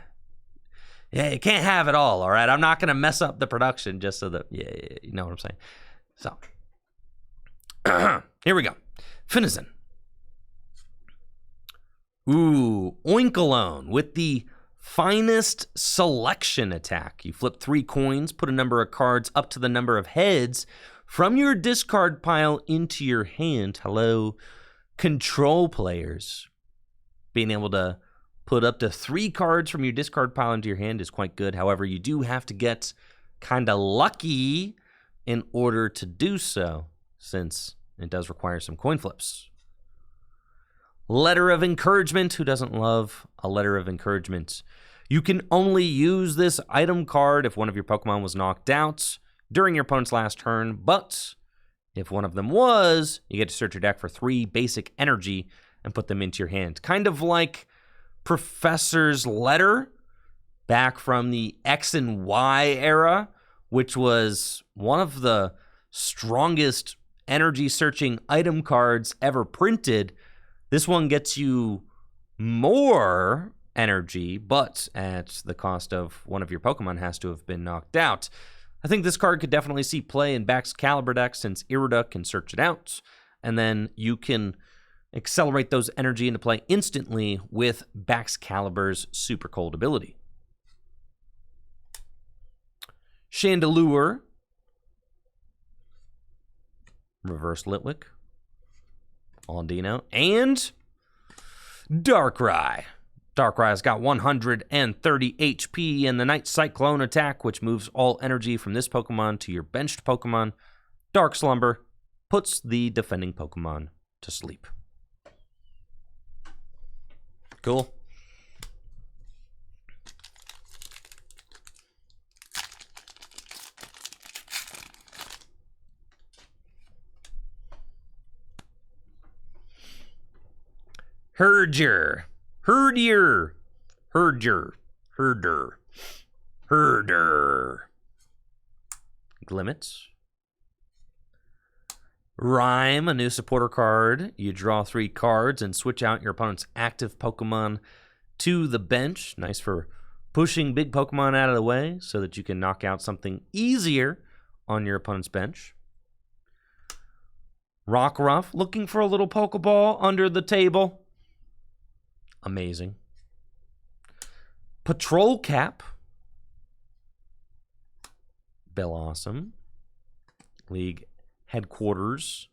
Speaker 1: Yeah, you can't have it all right? I'm not going to mess up the production just so that, yeah, you know what I'm saying? So, here we go. Finizen. Ooh, Oinkalone with the finest selection attack. You flip 3 coins, put a number of cards up to the number of heads from your discard pile into your hand. Hello, control players. Being able to put up to 3 cards from your discard pile into your hand is quite good. However, you do have to get kind of lucky in order to do so, since it does require some coin flips. Letter of Encouragement. Who doesn't love a Letter of Encouragement? You can only use this item card if one of your Pokemon was knocked out during your opponent's last turn, but if one of them was, you get to search your deck for 3 basic energy and put them into your hand. Kind of like Professor's Letter back from the X and Y era, which was one of the strongest energy searching item cards ever printed. This one gets you more energy, but at the cost of one of your Pokemon has to have been knocked out. I think this card could definitely see play in Baxcalibur decks, since Iridic can search it out, and then you can accelerate those energy into play instantly with Baxcalibur's Super Cold ability. Chandelure. Reverse Litwick. Audino. And Darkrai. Darkrai's got 130 HP and the Night Cyclone attack, which moves all energy from this Pokemon to your benched Pokemon. Dark Slumber puts the defending Pokemon to sleep. Cool. Herder. Glimmet. Rhyme, a new supporter card. You draw 3 cards and switch out your opponent's active Pokemon to the bench. Nice for pushing big Pokemon out of the way so that you can knock out something easier on your opponent's bench. Rockruff, looking for a little Pokeball under the table. Amazing. Patrol Cap. Bellawesome. League Headquarters.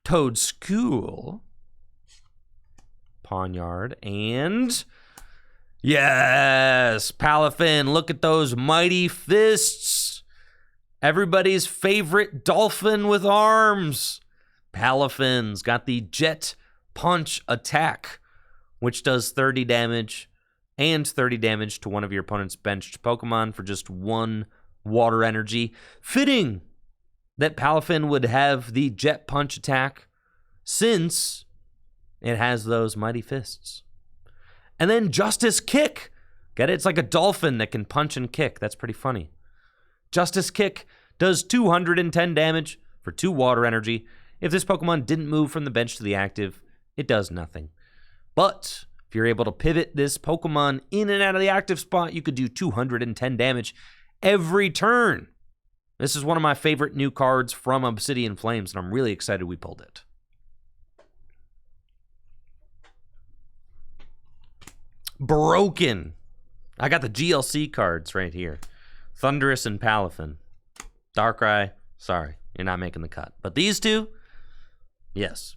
Speaker 1: Toad School. Pawnyard. And yes, Palafin. Look at those mighty fists. Everybody's favorite dolphin with arms. Palafin's got the Jet Punch attack, which does 30 damage and 30 damage to one of your opponent's benched Pokemon for just 1 water energy. Fitting that Palafin would have the Jet Punch attack, since it has those mighty fists. And then Justice Kick. Get it? It's like a dolphin that can punch and kick. That's pretty funny. Justice Kick does 210 damage for 2 water energy. If this Pokemon didn't move from the bench to the active, it does nothing. But if you're able to pivot this Pokemon in and out of the active spot, you could do 210 damage every turn. This is one of my favorite new cards from Obsidian Flames, and I'm really excited we pulled it. Broken. I got the GLC cards right here. Thundurus and Palafin. Darkrai, sorry, you're not making the cut. But these two, yes.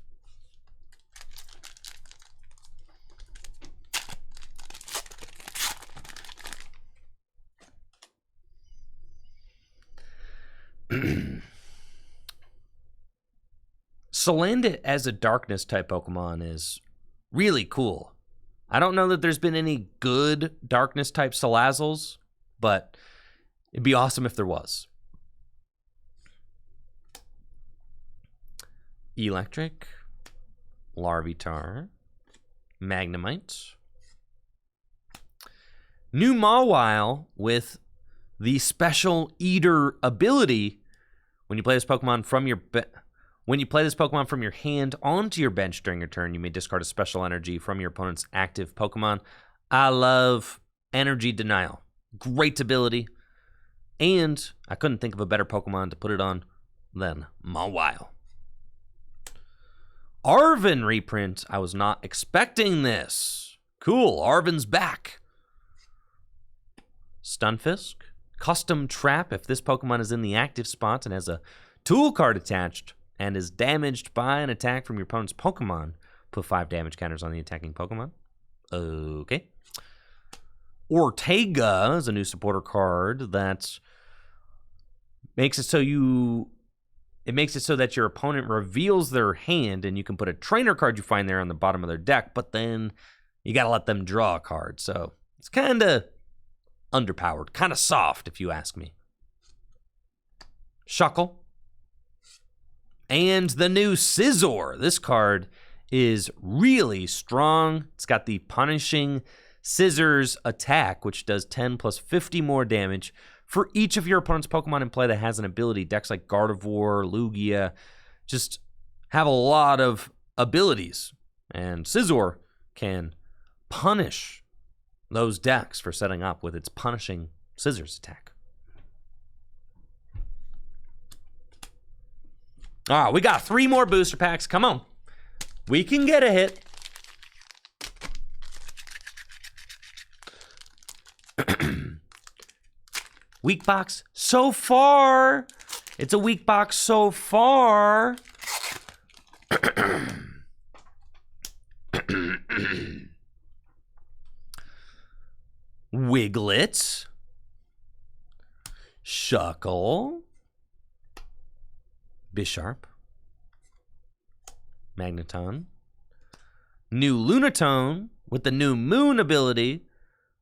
Speaker 1: Salandit as a darkness type Pokemon is really cool. I don't know that there's been any good darkness type Salazzles, but it'd be awesome if there was. Electric, Larvitar, Magnemite. New Mawile with the Special Eater ability. When you play this Pokemon from your When you play this Pokemon from your hand onto your bench during your turn, you may discard a special energy from your opponent's active Pokemon. I love Energy Denial. Great ability. And I couldn't think of a better Pokemon to put it on than Mawile. Arven reprint. I was not expecting this. Cool. Arven's back. Stunfisk. Custom Trap. If this Pokemon is in the active spot and has a tool card attached and is damaged by an attack from your opponent's Pokemon, put 5 damage counters on the attacking Pokemon. Okay. Ortega is a new supporter card that makes it so that your opponent reveals their hand and you can put a trainer card you find there on the bottom of their deck, but then you got to let them draw a card. So it's kind of underpowered, kind of soft if you ask me. Shuckle. And the new Scizor. This card is really strong. It's got the Punishing Scissors attack, which does 10 plus 50 more damage for each of your opponent's Pokemon in play that has an ability. Decks like Gardevoir, Lugia, just have a lot of abilities. And Scizor can punish those decks for setting up with its Punishing Scissors attack. All right, we got 3 more booster packs. Come on. We can get a hit. Weak box so far. It's a weak box so far. Wiglet. Shuckle. Bisharp. Magneton. New Lunatone with the new Moon ability,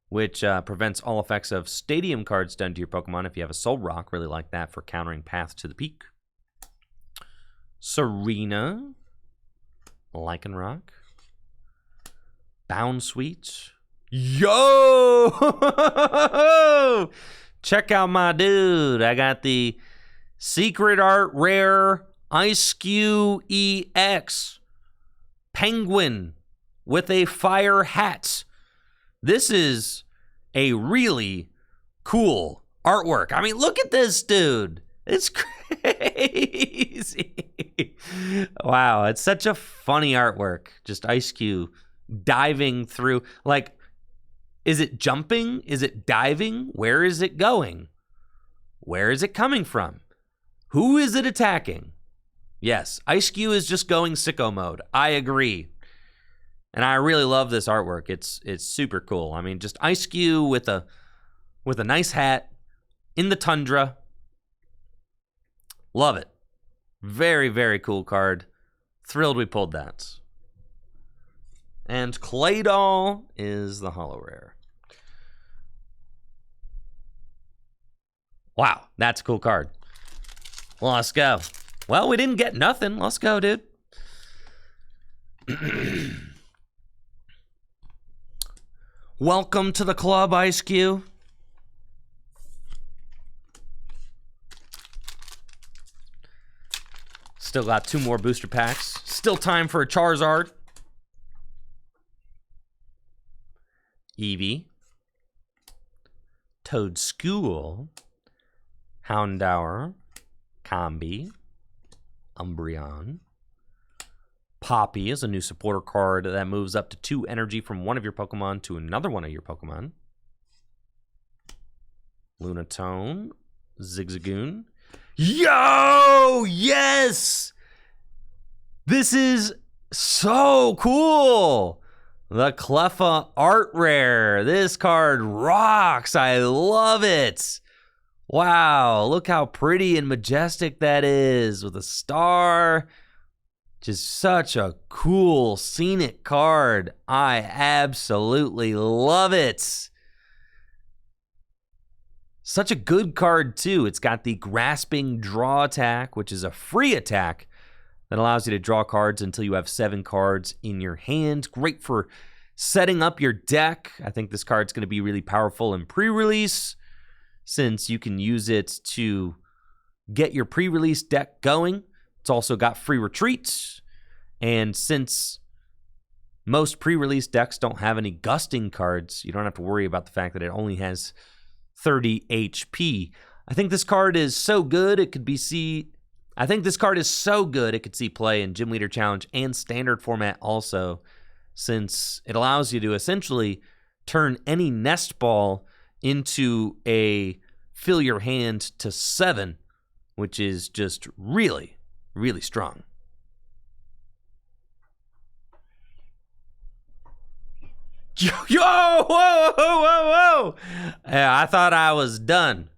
Speaker 1: which prevents all effects of stadium cards done to your Pokemon if you have a Soul Rock. Really like that for countering Path to the Peak. Serena. Lycanroc. Bounsweet. Yo! Check out my dude. I got the Secret Art Rare Ice-Q EX Penguin with a fire hat. This is a really cool artwork. I mean, look at this, dude. It's crazy. Wow, it's such a funny artwork. Just Ice-Q diving through. Like, is it jumping? Is it diving? Where is it going? Where is it coming from? Who is it attacking? Yes, Ice-Q is just going sicko mode. I agree. And I really love this artwork. It's super cool. I mean, just Ice-Q with a nice hat in the tundra. Love it. Very, very cool card. Thrilled we pulled that. And Claydol is the holo rare. Wow, that's a cool card. Well, let's go. Well, we didn't get nothing. Let's go, dude. Welcome to the club, Ice-Q. Still got 2 more booster packs. Still time for a Charizard. Eevee. Toadscool. Houndour. Combi. Umbreon. Poppy is a new supporter card that moves up to 2 energy from one of your Pokemon to another one of your Pokemon. Lunatone. Zigzagoon. Yo! Yes! This is so cool! The Cleffa Art Rare. This card rocks. I love it. Wow, look how pretty and majestic that is with a star. Just such a cool, scenic card. I absolutely love it. Such a good card, too. It's got the Grasping Draw attack, which is a free attack that allows you to draw cards until you have 7 cards in your hand. Great for setting up your deck. I think this card's going to be really powerful in pre-release, since you can use it to get your pre-release deck going It's also got free retreats, and since most pre-release decks don't have any gusting cards, you don't have to worry about the fact that it only has 30 HP. I think this card is so good it could see play in Gym Leader Challenge and Standard format also, since it allows you to essentially turn any nest ball into a fill your hand to 7, which is just really, really strong. Yo, whoa. I thought I was done,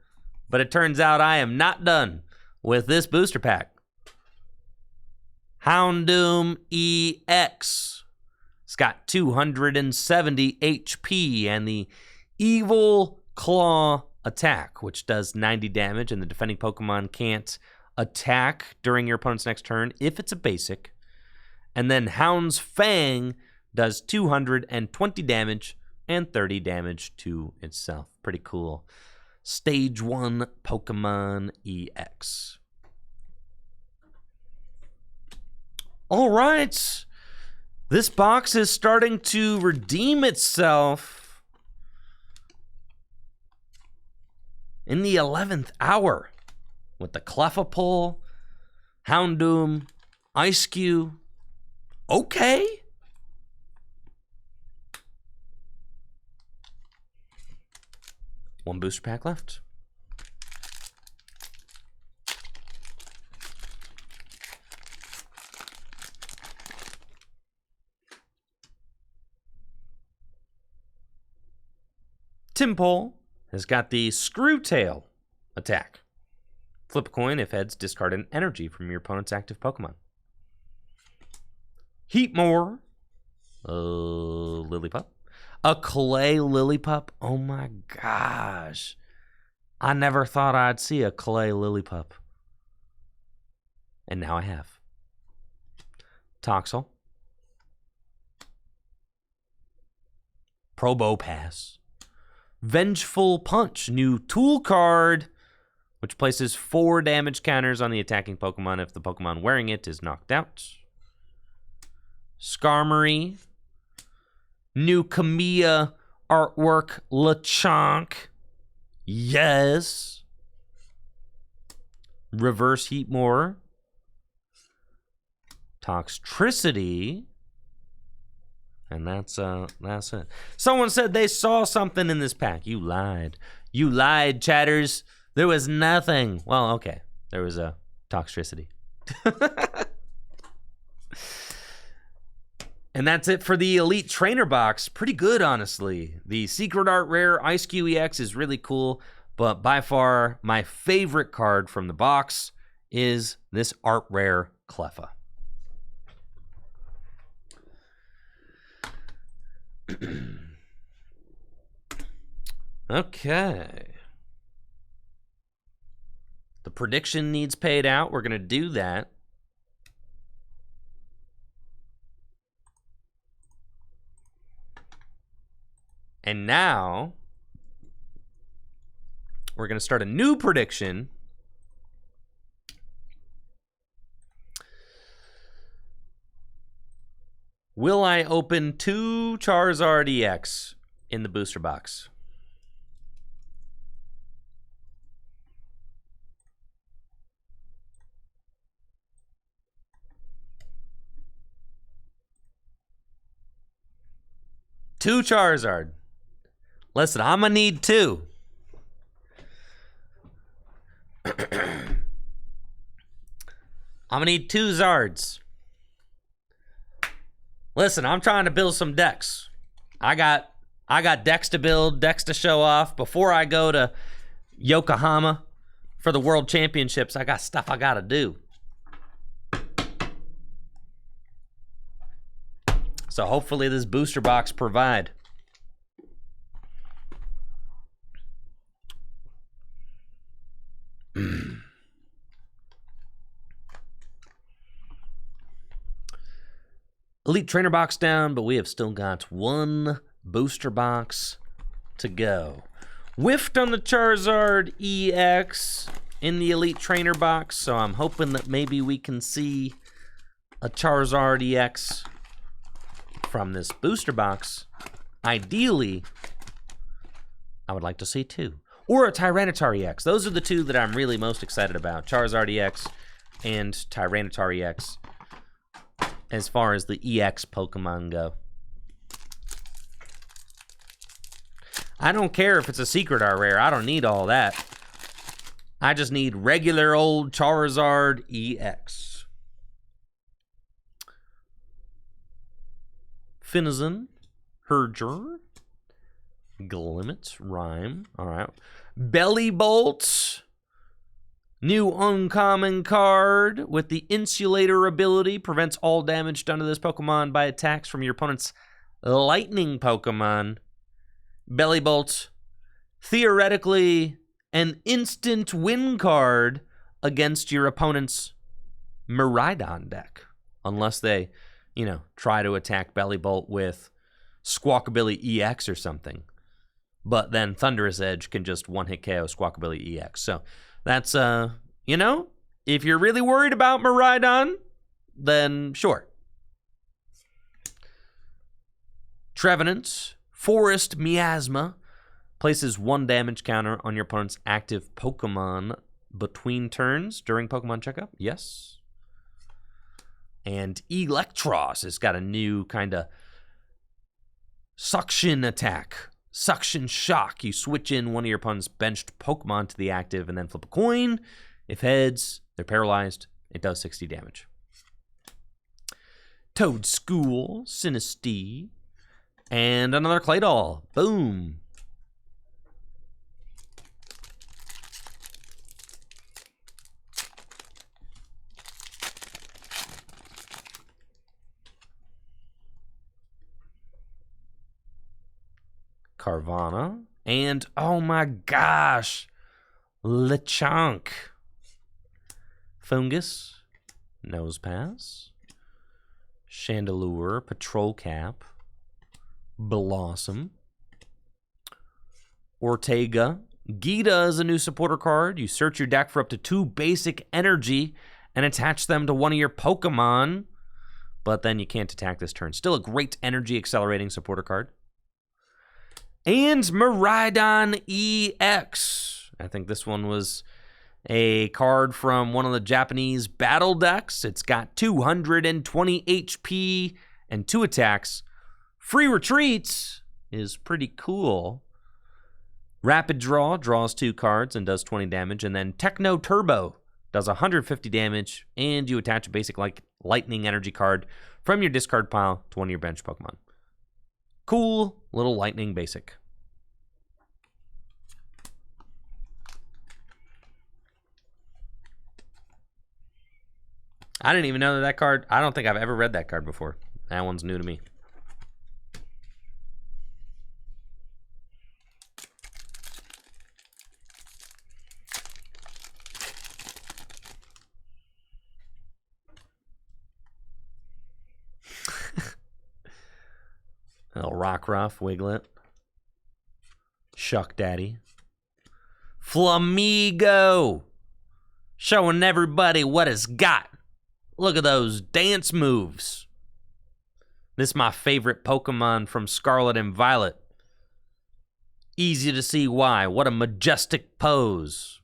Speaker 1: but it turns out I am not done with this booster pack. Houndoom EX. It's got 270 HP and the Evil Claw attack, which does 90 damage, and the defending Pokemon can't attack during your opponent's next turn if it's a basic. And then Hound's Fang does 220 damage and 30 damage to itself. Pretty cool. Stage 1 Pokemon EX. All right. This box is starting to redeem itself in the 11th hour with the Clefaipool, Houndoom, Ice-Cube. Okay. One booster pack left. Timpole has got the Screwtail attack. Flip a coin. If heads, discard an energy from your opponent's active Pokemon. Heatmore. Lillipup. A clay Lillipup. Oh my gosh. I never thought I'd see a clay Lillipup. And now I have. Toxel. Probopass. Vengeful Punch. New tool card, which places 4 damage counters on the attacking Pokemon if the Pokemon wearing it is knocked out. Skarmory. New Kamiya artwork, Lechonk. Yes. Reverse Heatmore. Toxtricity. And that's it. Someone said they saw something in this pack. You lied. You lied, chatters. There was nothing. Well, okay. There was a Toxtricity. And that's it for the Elite Trainer box. Pretty good, honestly. The Secret Art Rare Ice-Cube EX is really cool, but by far my favorite card from the box is this Art Rare Cleffa. Okay. The prediction needs paid out. We're going to do that. And now, we're going to start a new prediction. Will I open 2 Charizard EX in the booster box? Two Charizard. Listen, I'm going to need 2. I'm going to need 2 Zards. Listen, I'm trying to build some decks. I got decks to build, decks to show off. Before I go to Yokohama for the World Championships, I got stuff I got to do. So hopefully this booster box provide. Elite Trainer box down, but we have still got 1 booster box to go. Whiffed on the Charizard EX in the Elite Trainer box, so I'm hoping that maybe we can see a Charizard EX from this booster box. Ideally, I would like to see 2. Or a Tyranitar EX. Those are the 2 that I'm really most excited about. Charizard EX and Tyranitar EX as far as the EX Pokemon go. I don't care if it's a secret or rare. I don't need all that. I just need regular old Charizard EX. Finizen, Herger, Glimmet, Rhyme. All right. Belly Bolt. New uncommon card with the Insulator ability. Prevents all damage done to this Pokemon by attacks from your opponent's lightning Pokemon. Belly Bolt, theoretically an instant win card against your opponent's Miraidon deck. Unless they, you know, try to attack Belly Bolt with Squawkabilly EX or something. But then Thunderous Edge can just one-hit KO Squawkabilly EX. So that's, you know, if you're really worried about Miraidon, then sure. Trevenant, Forest Miasma, places 1 damage counter on your opponent's active Pokemon between turns during Pokemon checkup. Yes. And Electros has got a new kind of suction attack. Suction Shock. You switch in one of your opponent's benched Pokemon to the active and then flip a coin. If heads, they're paralyzed. It does 60 damage. Toadschool, Sinistea, and another Claydol. Boom. Carvana. And, oh my gosh, Lechonk. Fungus. Nosepass. Chandelure. Patrol Cap. Blossom. Ortega. Gita is a new supporter card. You search your deck for up to 2 basic energy and attach them to one of your Pokemon. But then you can't attack this turn. Still a great energy accelerating supporter card. And Miraidon EX. I think this one was a card from one of the Japanese battle decks. It's got 220 HP and 2 attacks. Free retreats is pretty cool. Rapid Draw draws 2 cards and does 20 damage. And then Techno Turbo does 150 damage. And you attach a basic lightning energy card from your discard pile to one of your bench Pokemon. Cool little lightning basic. I didn't even know that card. I don't think I've ever read that card before. That one's new to me. Little Rockruff, Wiglet, Shuck Daddy, Flamigo, showing everybody what it's got. Look at those dance moves. This is my favorite Pokemon from Scarlet and Violet. Easy to see why. What a majestic pose.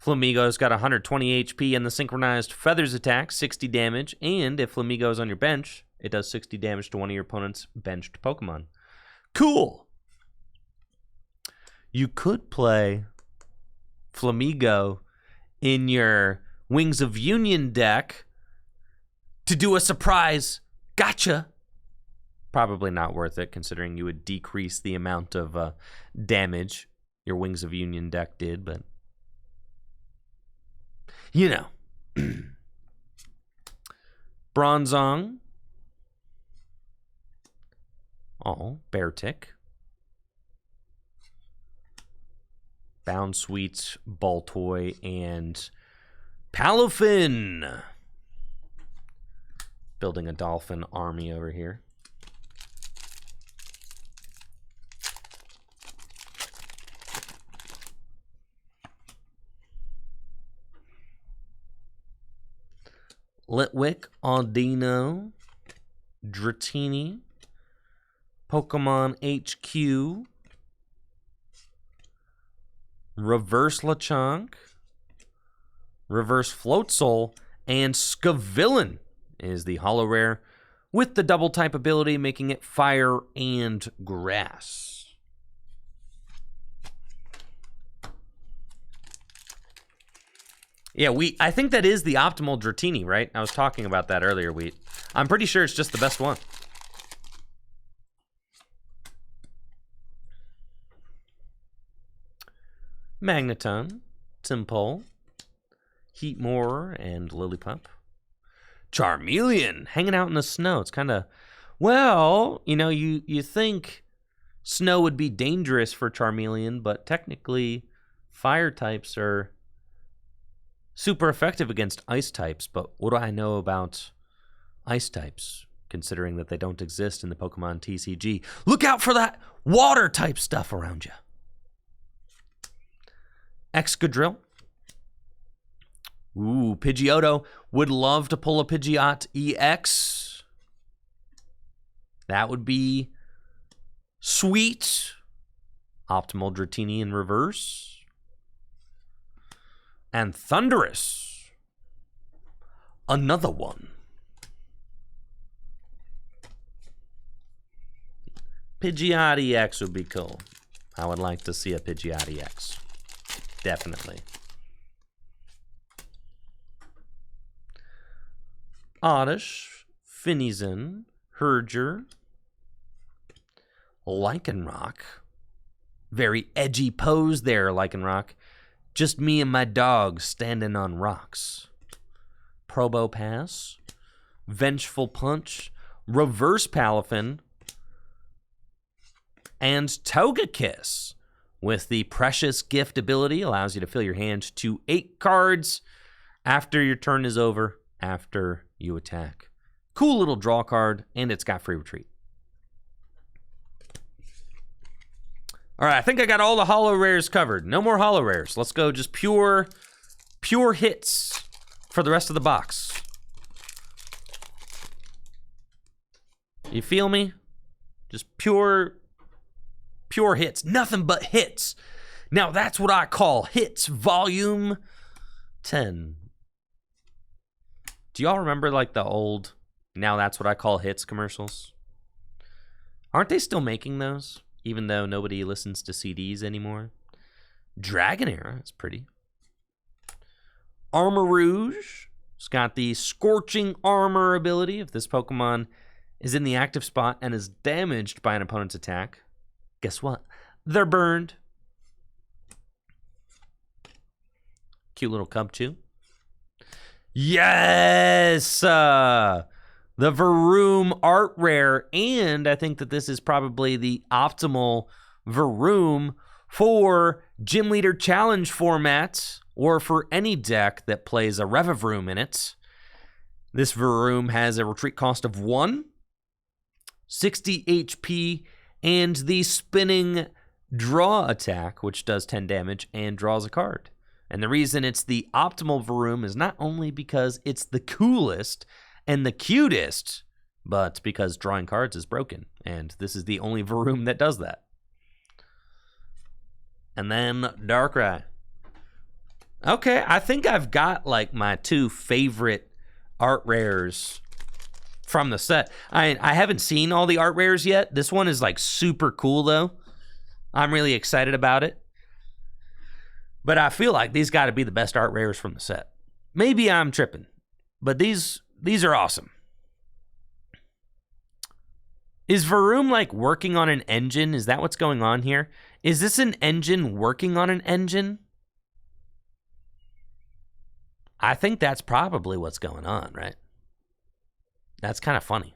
Speaker 1: Flamigo's got 120 HP and the synchronized Feathers attack, 60 damage, and if Flamigo's on your bench, it does 60 damage to one of your opponent's benched Pokemon. Cool! You could play Flamigo in your Wings of Union deck to do a surprise gotcha. Probably not worth it, considering you would decrease the amount of damage your Wings of Union deck did, but you know. Bronzong. Oh, Beartick. Bound Sweets, Baltoy, and Palafin. Building a dolphin army over here. Litwick, Audino, Dratini, Pokemon HQ, Reverse Lechonk, Reverse Floatzel, and Scavillain is the holo rare with the double type ability, making it fire and grass. Yeah, I think that is the optimal Dratini, right? I was talking about that earlier, Wheat. I'm pretty sure it's just the best one. Magneton, Timpole, Heatmore, and Lillipup. Charmeleon, hanging out in the snow. It's kind of, well, you know, you think snow would be dangerous for Charmeleon, but technically fire types are super effective against ice types. But what do I know about ice types, considering that they don't exist in the Pokemon TCG? Look out for that water type stuff around you. Excadrill. Ooh, Pidgeotto. Would love to pull a Pidgeot EX. That would be sweet. Optimal Dratini in reverse. And Thunderous. Another one. Pidgeot EX would be cool. I would like to see a Pidgeot EX. Definitely. Oddish, Finizen, Herger, Lycanroc. Very edgy pose there, Lycanroc. Just me and my dog standing on rocks. Probopass, Vengeful Punch, Reverse Palafin, and Togekiss. With the Precious Gift ability, allows you to fill your hand to 8 cards after your turn is over, after you attack. Cool little draw card, and it's got free retreat. All right, I think I got all the holo rares covered. No more holo rares. Let's go just pure hits for the rest of the box. You feel me? Just pure hits. Nothing but hits. Now that's what I call hits volume 10. Do y'all remember like the old "Now That's What I Call Hits" commercials? Aren't they still making those, even though nobody listens to CDs anymore? Dragonair is pretty. Armarouge. It's got the Scorching Armor ability. If this Pokemon is in the active spot and is damaged by an opponent's attack, guess what? They're burned. Cute little Cubchoo. Yes! The Varoom art rare, and I think that this is probably the optimal Varoom for Gym Leader Challenge format, or for any deck that plays a Revavroom in it. This Varoom has a retreat cost of 1, 60 HP, and the spinning draw attack, which does 10 damage and draws a card. And the reason it's the optimal Varoom is not only because it's the coolest and the cutest, but because drawing cards is broken. And this is the only Varoom that does that. And then Darkrai. Okay, I think I've got like my 2 favorite art rares from the set. I haven't seen all the art rares yet. This one is like super cool though. I'm really excited about it. But I feel like these got to be the best art rares from the set. Maybe I'm tripping, but these are awesome. Is Varoom like working on an engine? Is that what's going on here? Is this an engine working on an engine? I think that's probably what's going on, right? That's kind of funny.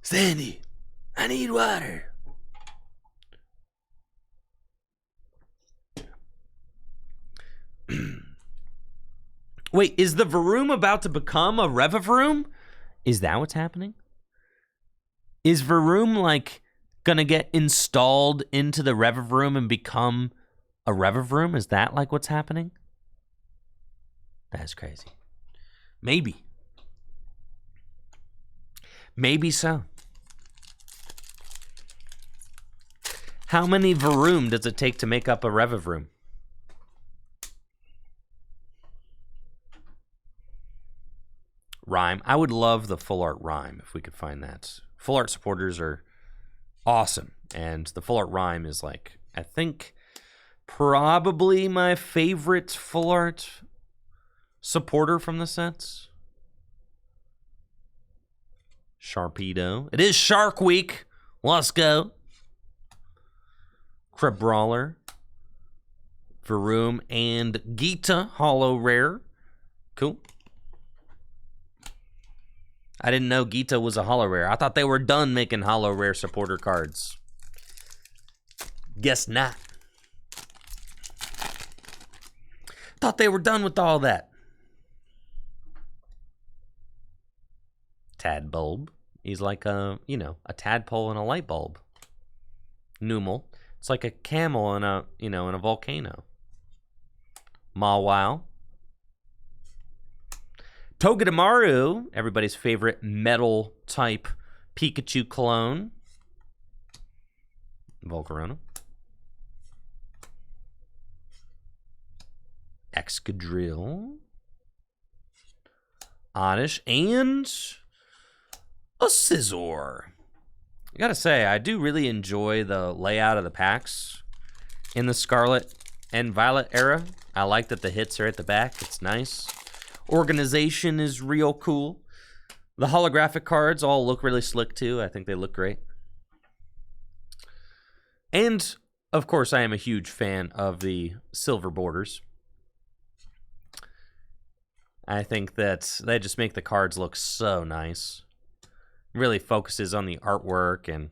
Speaker 1: Sandy, I need water. Wait, is the Varoom about to become a Revavroom? Is that what's happening? Is Varoom, like, gonna get installed into the Revavroom and become a Revavroom? Is that, like, what's happening? That's crazy. Maybe. Maybe so. How many Varoom does it take to make up a Revavroom? Rhyme. I would love the full art Rhyme if we could find that. Full art supporters are awesome. And the full art Rhyme is, like, I think probably my favorite full art supporter from the sets. Sharpedo. It is Shark Week. Let's go. Crabrawler. Varoom and Gita Hollow Rare. Cool. I didn't know Gita was a Hollow Rare. I thought they were done making Hollow Rare supporter cards. Guess not. Thought they were done with all that. Tadbulb. He's like a, you know, a tadpole and a light bulb. Numel. It's like a camel and a, you know, in a volcano. Mawile. Togedemaru, everybody's favorite metal type Pikachu clone. Volcarona. Excadrill. Oddish. And a Scizor. I gotta say, I do really enjoy the layout of the packs in the Scarlet and Violet era. I like that the hits are at the back. It's nice. Organization is real cool. The holographic cards all look really slick too. I think they look great. And, of course, I am a huge fan of the silver borders. I think that they just make the cards look so nice. Really focuses on the artwork and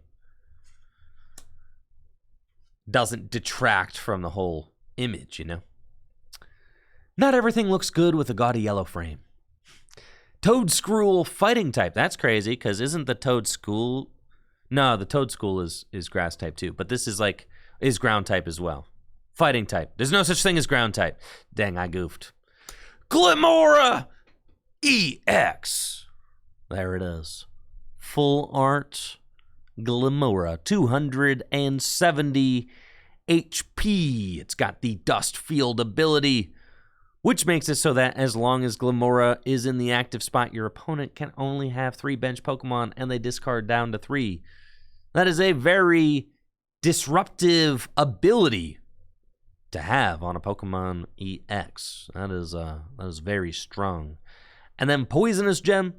Speaker 1: doesn't detract from the whole image, you know? Not everything looks good with a gaudy yellow frame. Toadscruel fighting type. That's crazy, because isn't the Toadscruel... No, the Toadscruel is grass type too, but this is ground type as well. Fighting type. There's no such thing as ground type. Dang, I goofed. Glimmora EX. There it is. Full art Glimmora. 270 HP. It's got the Dust Field ability, which makes it so that as long as Glimmora is in the active spot, your opponent can only have 3 bench Pokemon, and they discard down to 3. That is a very disruptive ability to have on a Pokemon EX. That is very strong. And then Poisonous Gem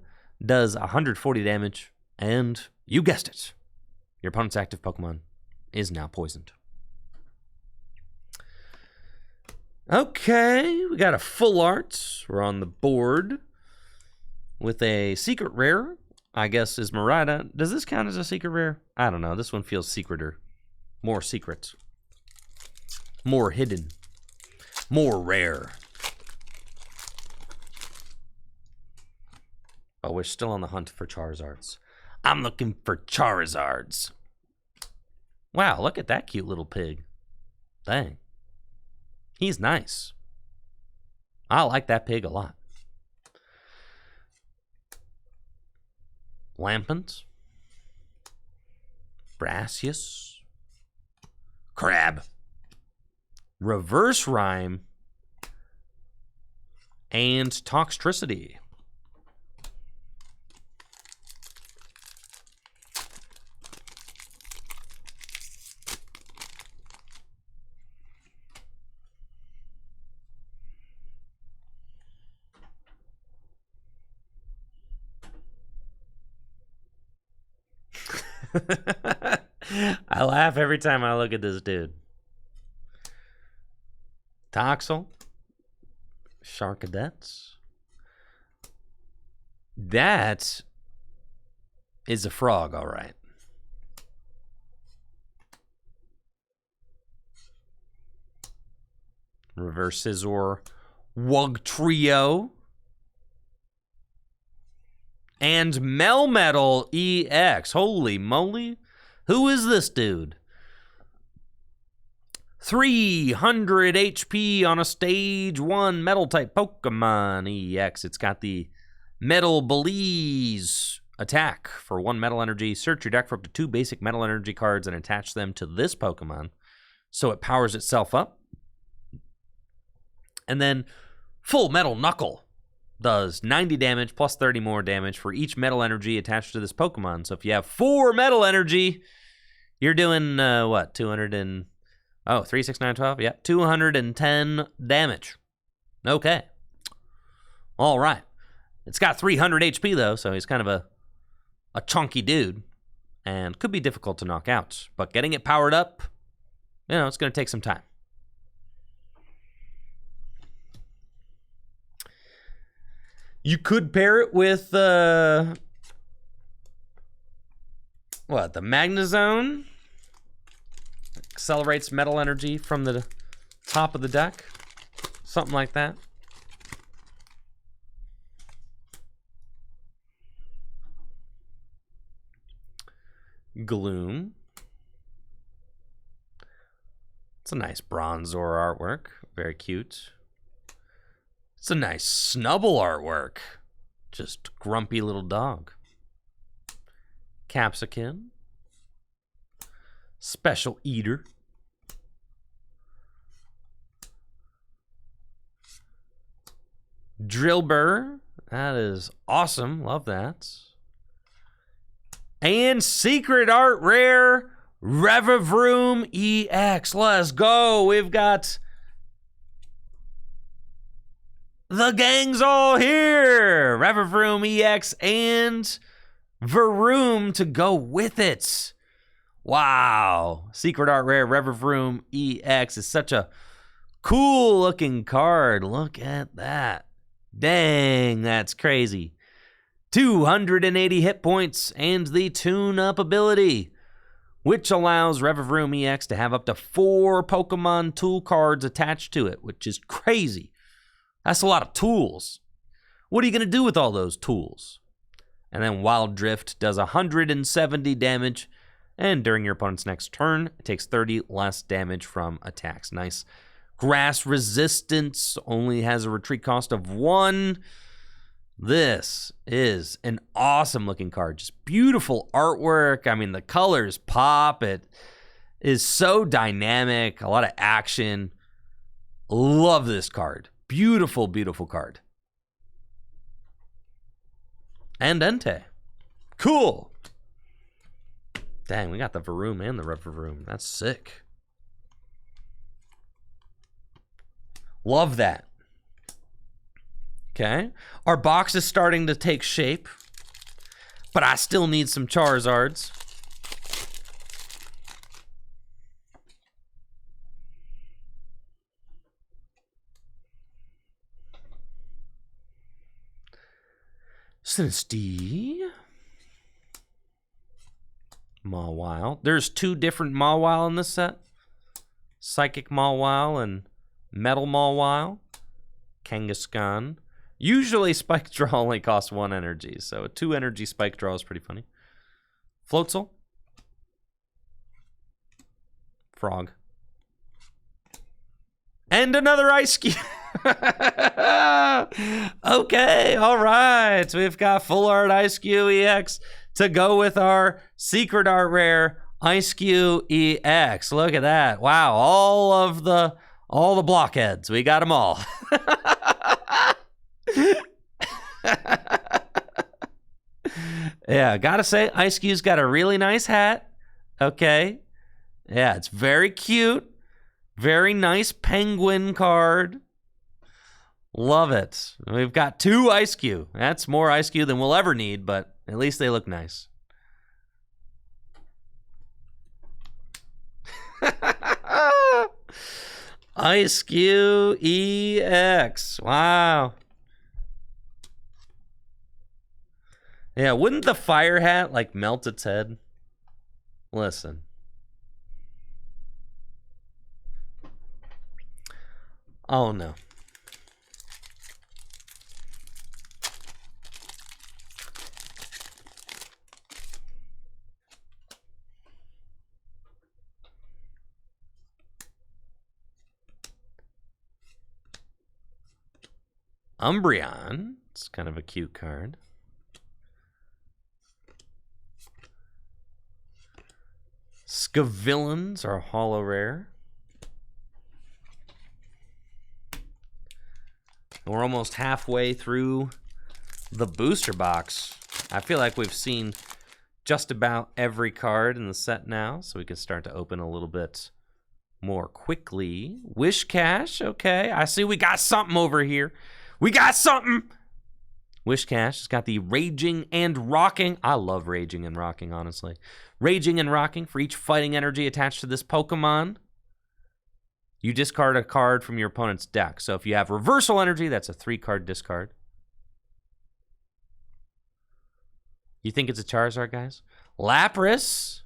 Speaker 1: does 140 damage, and you guessed it, your opponent's active Pokemon is now poisoned. Okay, we got a full art. We're on the board with a secret rare. I guess is Marida. Does this count as a secret rare? I don't know. This one feels secreter. More secret. More hidden. More rare. Oh, we're still on the hunt for Charizards. I'm looking for Charizards. Wow, look at that cute little pig. Dang. He's nice. I like that pig a lot. Lampent. Brassius. Crab. Reverse Rhyme. And Toxtricity. I laugh every time I look at this dude. Toxel. Sharkadets. That is a frog, all right. Reverse Scizor. Wugtrio. And Melmetal EX. Holy moly. Who is this dude? 300 HP on a stage 1 metal type Pokemon EX. It's got the Metal Belize attack for 1 metal energy. Search your deck for up to 2 basic metal energy cards and attach them to this Pokemon so it powers itself up. And then Full Metal Knuckle does 90 damage plus 30 more damage for each metal energy attached to this Pokemon. So if you have 4 metal energy, you're doing, what, 200 and... Oh, 3, 6, 9, 12. Yeah, 210 damage. Okay. All right. It's got 300 HP, though, so he's kind of a chunky dude and could be difficult to knock out. But getting it powered up, you know, it's going to take some time. You could pair it with, what, the Magnezone? Accelerates metal energy from the top of the deck. Something like that. Gloom. It's a nice Bronzor artwork. Very cute. It's a nice Snubble artwork. Just grumpy little dog. Capsicum. Special Eater. Drillbur. That is awesome. Love that. And Secret Art Rare Revavroom EX. Let's go. We've got the gang's all here. Revavroom EX and Varoom to go with it. Wow. Secret Art Rare Revavroom EX is such a cool looking card. Look at that. Dang, that's crazy. 280 hit points and the tune-up ability, which allows Revavroom EX to have up to 4 Pokemon tool cards attached to it, which is crazy. That's a lot of tools. What are you going to do with all those tools? And then Wild Drift does 170 damage, and during your opponent's next turn, it takes 30 less damage from attacks. Nice. Grass Resistance only has a retreat cost of 1. This is an awesome looking card. Just beautiful artwork. I mean, the colors pop. It is so dynamic. A lot of action. Love this card. Beautiful, beautiful card. And Entei. Cool. Dang, we got the Varoom and the Revavroom. That's sick. Love that. Okay. Our box is starting to take shape, but I still need some Charizards. Sinistea. Mawile. There's 2 different Mawile in this set. Psychic Mawile and Metal Mawile. Kangaskhan. Usually Spike Draw only costs 1 energy, so a 2 energy Spike Draw is pretty funny. Floatzel. Frog. And another Ice Cube. Okay, all right. We've got Full Art Ice Cube EX to go with our Secret Art Rare Ice Cube EX. Look at that. Wow, all the blockheads. We got them all. Yeah, gotta say, Ice Cube's got a really nice hat. Okay. Yeah, it's very cute. Very nice penguin card. Love it. We've got 2 Ice Cube. That's more Ice Cube than we'll ever need, but at least they look nice. Ice Cube EX. Wow. Yeah, wouldn't the fire hat like melt its head? Listen. Oh no. Umbreon. It's kind of a cute card. Scavillains are holo rare. We're almost halfway through the booster box. I feel like we've seen just about every card in the set now, so we can start to open a little bit more quickly. Wish Cash, okay. I see we got something over here. We got something. Wish Cash has got the Raging and Rocking. I love Raging and Rocking, honestly. Raging and Rocking for each fighting energy attached to this Pokemon. You discard a card from your opponent's deck. So if you have Reversal Energy, that's a 3-card discard. You think it's a Charizard, guys? Lapras.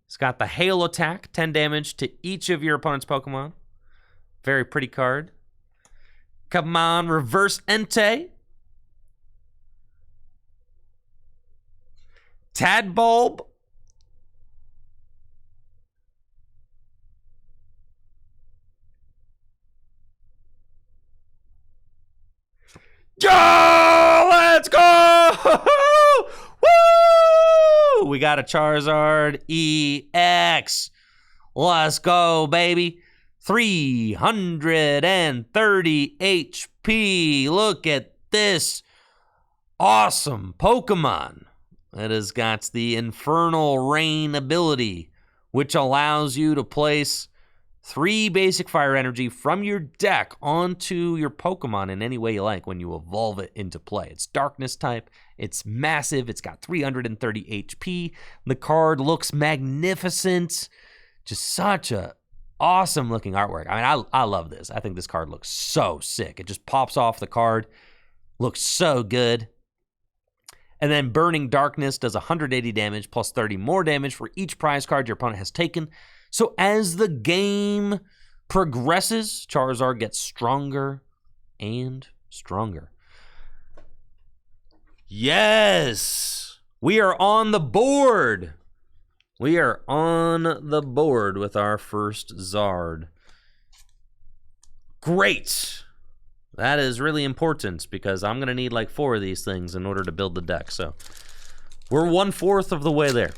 Speaker 1: It's got the Hail Attack, 10 damage to each of your opponent's Pokemon. Very pretty card. Come on, Reverse Entei. Tadbulb. Yo, let's go! Woo! We got a Charizard EX. Let's go, baby. 330 HP. Look at this awesome Pokemon. It has got the Infernal Rain ability, which allows you to place 3 basic fire energy from your deck onto your Pokemon in any way you like when you evolve it into play. It's darkness type. It's massive. It's got 330 HP. The card looks magnificent. Just such a awesome looking artwork. I mean, I love this. I think this card looks so sick. It just pops off the card. Looks so good. And then Burning Darkness does 180 damage plus 30 more damage for each prize card your opponent has taken. So as the game progresses, Charizard gets stronger and stronger. Yes! We are on the board! We are on the board with our first Zard. Great! That is really important because I'm going to need like 4 of these things in order to build the deck. So we're 1/4 of the way there.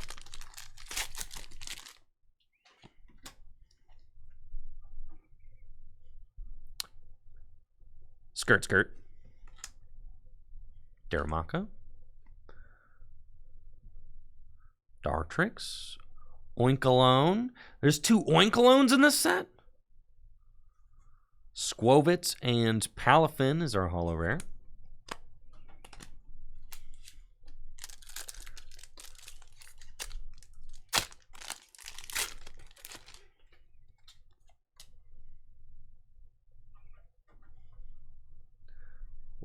Speaker 1: Skirt. Darumaka. Dartrix. Oinkologne. There's 2 Oinkolones in this set. Squovitz and Palafin is our holo rare.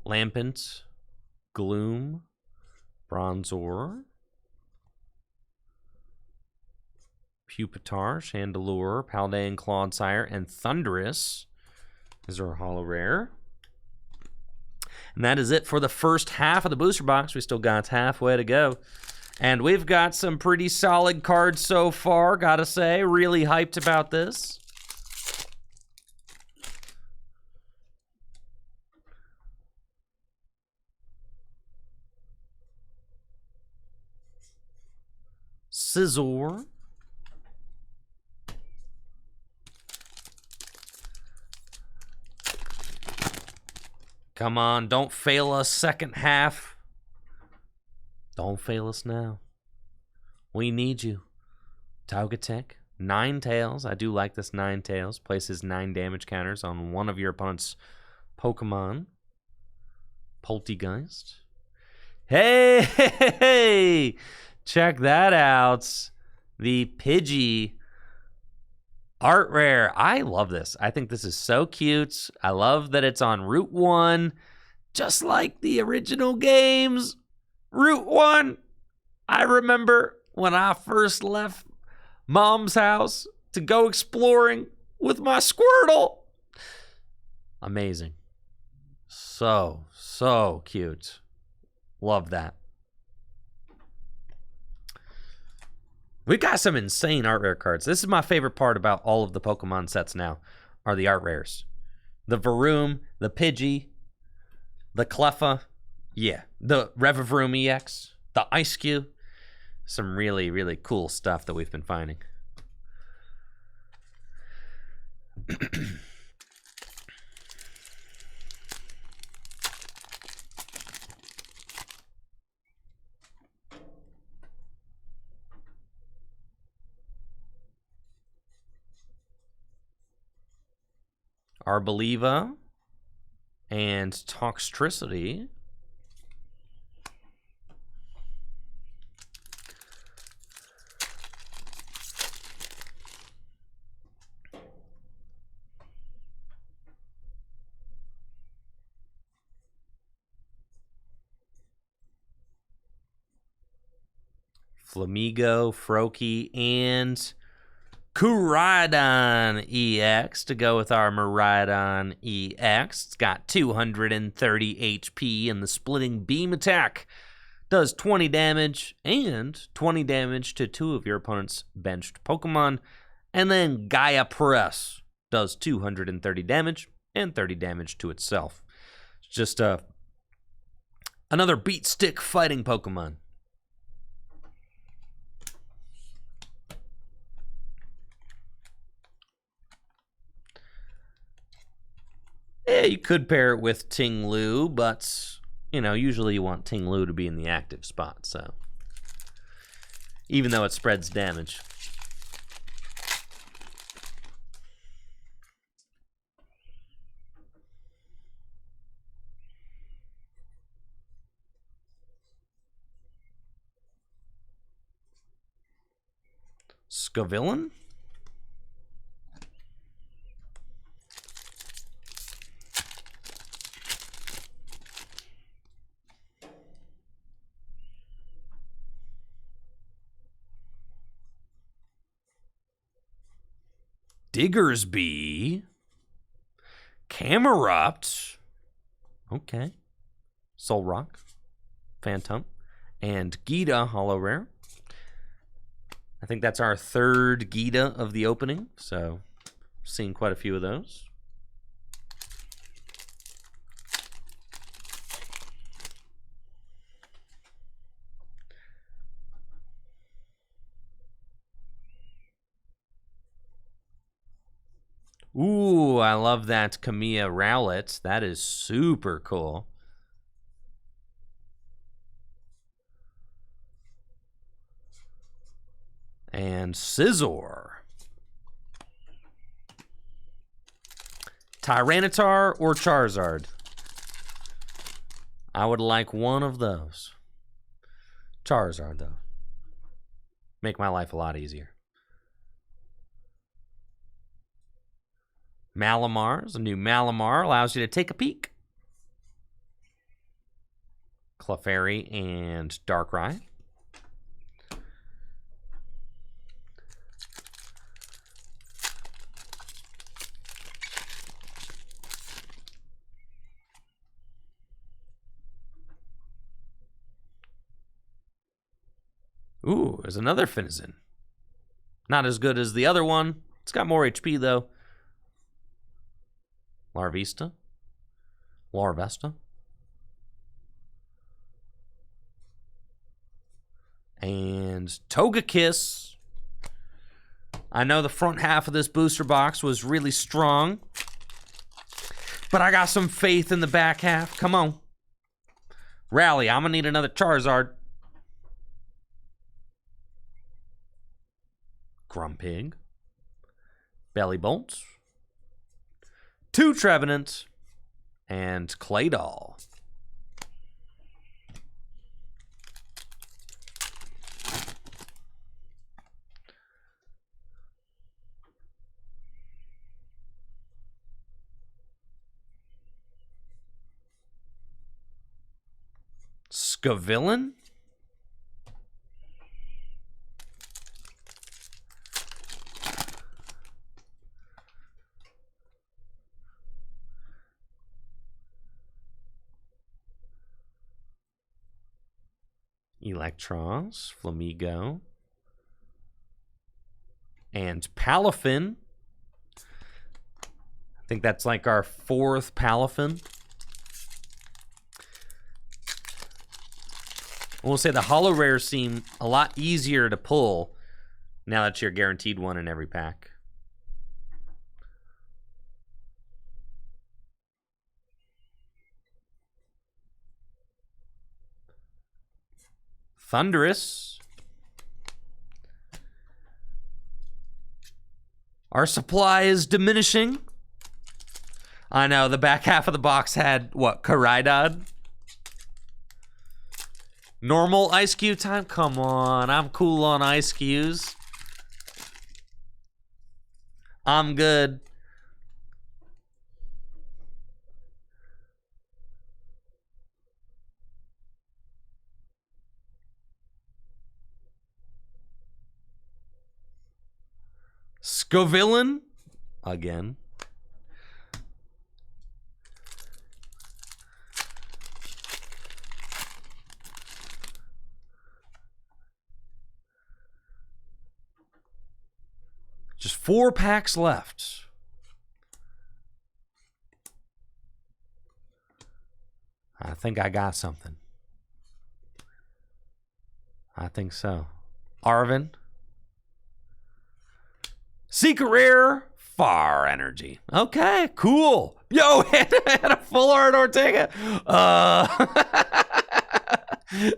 Speaker 1: Lampent, Gloom, Bronzor, Pupitar, Chandelure, Paldean Clodsire, and Thundurus is our holo rare. And that is it for the first half of the booster box. We still got halfway to go. And we've got some pretty solid cards so far, gotta say. Really hyped about this. Scizor. Come on, don't fail us second half. Don't fail us now. We need you. Togetic, Ninetales. I do like this Ninetales. Places 9 damage counters on one of your opponent's Pokemon. Poltegeist. Hey! Check that out. The Pidgey art rare. I love this. I think this is so cute. I love that it's on Route 1. Just like the original games. Route 1. I remember when I first left Mom's house to go exploring with my Squirtle. Amazing. So cute. Love that. We got some insane art rare cards. This is my favorite part about all of the Pokemon sets now, are the art rares. the Varoom, the Pidgey, the Cleffa, yeah, the Revavroom EX, the Ice Cube. Some really, really cool stuff that we've been finding. Arboliva and Toxtricity. Flamigo, Froakie, and Koraidon EX to go with our Miraidon EX. It's got 230 HP and the Splitting Beam attack. Does 20 damage and 20 damage to 2 of your opponent's benched Pokemon. And then Gaia Press does 230 damage and 30 damage to itself. It's just another beat stick fighting Pokemon. Yeah, you could pair it with Ting-Lu, but, you know, usually you want Ting-Lu to be in the active spot, so. Even though it spreads damage. Scavillain? Diggersby, Camerupt, okay, Solrock, Phantom, and Gita Holo Rare. I think that's our third Gita of the opening, so seen quite a few of those. Ooh, I love that Kamiya Rowlet. That is super cool. And Scizor. Tyranitar or Charizard? I would like one of those. Charizard, though. Make my life a lot easier. Malamars, a new Malamar allows you to take a peek. Clefairy and Darkrai. Ooh, there's another Finizen. Not as good as the other one. It's got more HP, though. Larvesta. And Togekiss. I know the front half of this booster box was really strong, but I got some faith in the back half. Come on. Rally, I'm going to need another Charizard. Grumpig. Bellybolt. 2 Trevenant. And Claydol. Scavillain. Electros, Flamigo, and Palafin. think that's like our 4th Palafin. We'll say the holo rares seem a lot easier to pull now that you're guaranteed one in every pack. Thunderous. Our supply is diminishing. I know, the back half of the box had, what, Karaidon? Normal ice cube time? Come on, I'm cool on ice cubes. I'm good. Scovillain again. Just 4 packs left. I think I got something. I think so. Arvin. Secret Rare, Far Energy. Okay, cool. Yo, had a full art Ortega.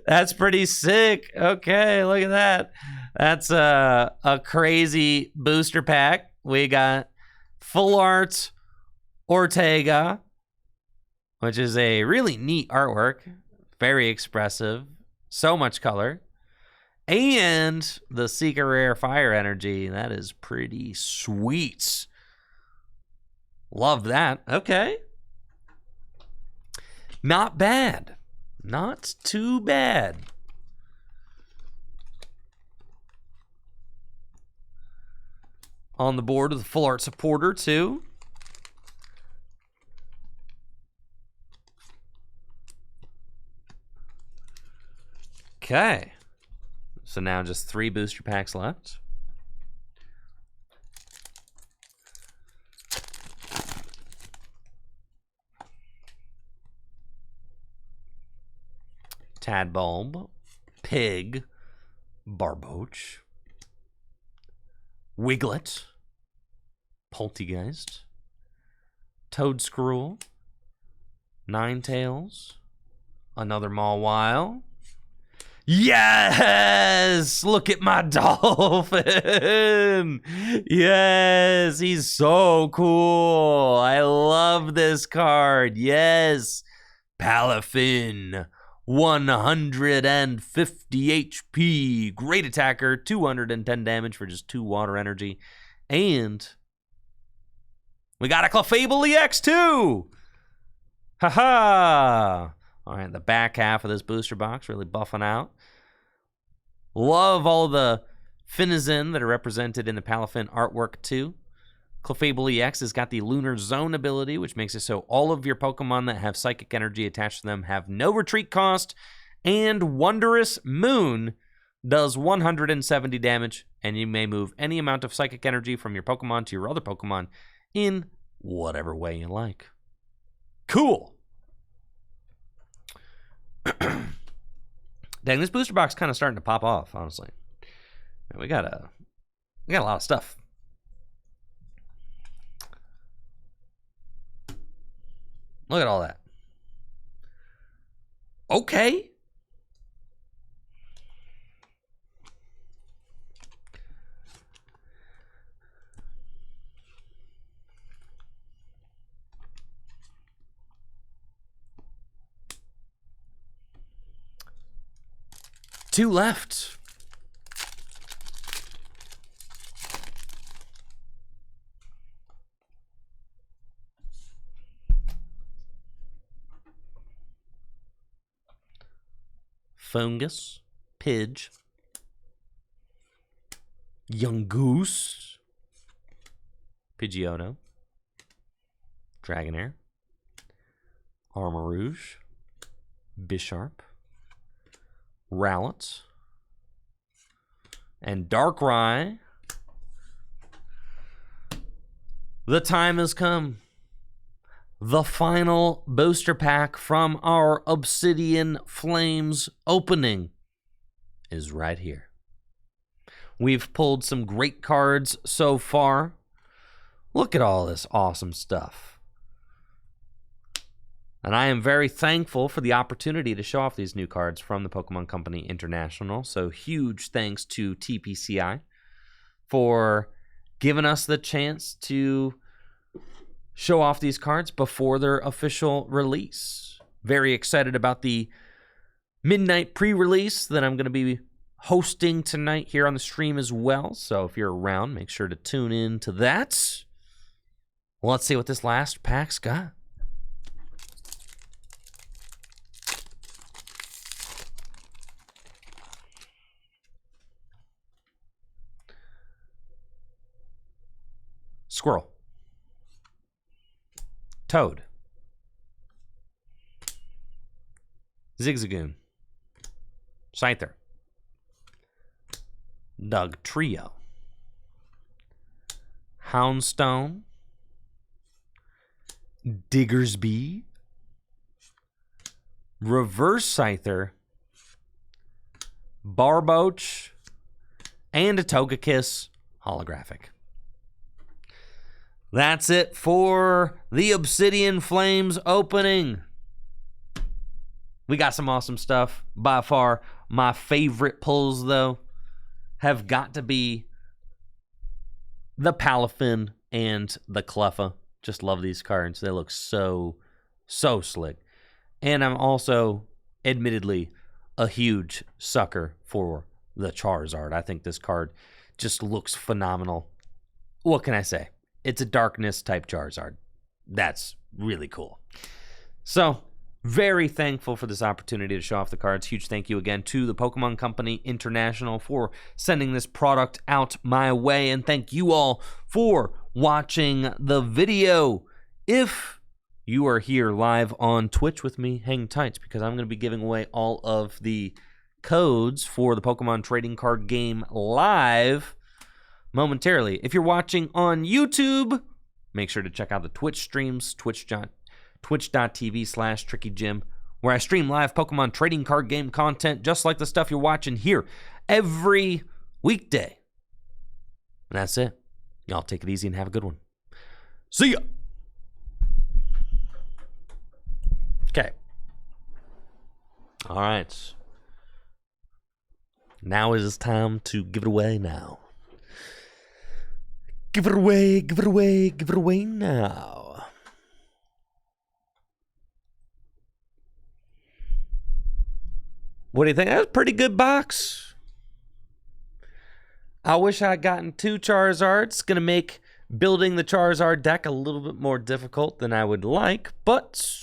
Speaker 1: That's pretty sick. Okay, look at that. That's a crazy booster pack. We got full art Ortega, which is a really neat artwork. Very expressive. So much color. And the Secret Rare Fire Energy. That is pretty sweet. Love that. Okay. Not bad. Not too bad. On the board with a full art supporter, too. Okay. So now just 3 booster packs left. Tadbulb, Pig, Barboach, Wiglet, Poltegeist, Toadscruel, Ninetales, another Mawile. Yes! Look at my dolphin! Yes! He's so cool! I love this card. Yes! Palafin. 150 HP. Great attacker. 210 damage for just 2 water energy. And we got a Clefable EX too! Haha! All right, the back half of this booster box really buffing out. Love all the Finizen that are represented in the Palafin artwork too. Clefable EX has got the Lunar Zone ability, which makes it so all of your Pokemon that have Psychic Energy attached to them have no retreat cost. And Wondrous Moon does 170 damage, and you may move any amount of Psychic Energy from your Pokemon to your other Pokemon in whatever way you like. Cool! Dang, this booster box is kind of starting to pop off, honestly. We got a lot of stuff. Look at all that. Okay. Two left. Fungus, Pidge, Yungoos, Pidgeotto, Dragonair, Armarouge, Bisharp, Rowlet, and Darkrai. The time has come. the final booster pack from our Obsidian Flames opening is right here. We've pulled some great cards so far. Look at all this awesome stuff. And I am very thankful for the opportunity to show off these new cards from the Pokemon Company International. So huge thanks to TPCI for giving us the chance to show off these cards before their official release. Very excited about the midnight pre-release that I'm going to be hosting tonight here on the stream as well. So if you're around, make sure to tune in to that. Well, let's see what this last pack's got. Squirrel. Toad. Zigzagoon. Scyther. Doug Trio. Houndstone. Diggersby. Reverse Scyther. Barboach. And a Togekiss holographic. That's it for the Obsidian Flames opening. We got some awesome stuff. By far, my favorite pulls, though, have got to be the Palafin and the Cleffa. Just love these cards. They look so slick. And I'm also, admittedly, a huge sucker for the Charizard. I think this card just looks phenomenal. What can I say? It's a darkness type Charizard. That's really cool. So, very thankful for this opportunity to show off the cards. Huge thank you again to the Pokemon Company International for sending this product out my way. And thank you all for watching the video. If you are here live on Twitch with me, hang tight, because I'm going to be giving away all of the codes for the Pokemon trading card game live momentarily. If you're watching on YouTube, make sure to check out the Twitch streams, twitch.tv/TrickyJim, where I stream live Pokemon trading card game content, just like the stuff you're watching here, every weekday. And that's it. Y'all take it easy and have a good one. See ya! Okay. All right. Now is time to give it away now. Give it away, give it away, give it away now. What do you think? That was a pretty good box. I wish I had gotten 2 Charizards. It's going to make building the Charizard deck a little bit more difficult than I would like, but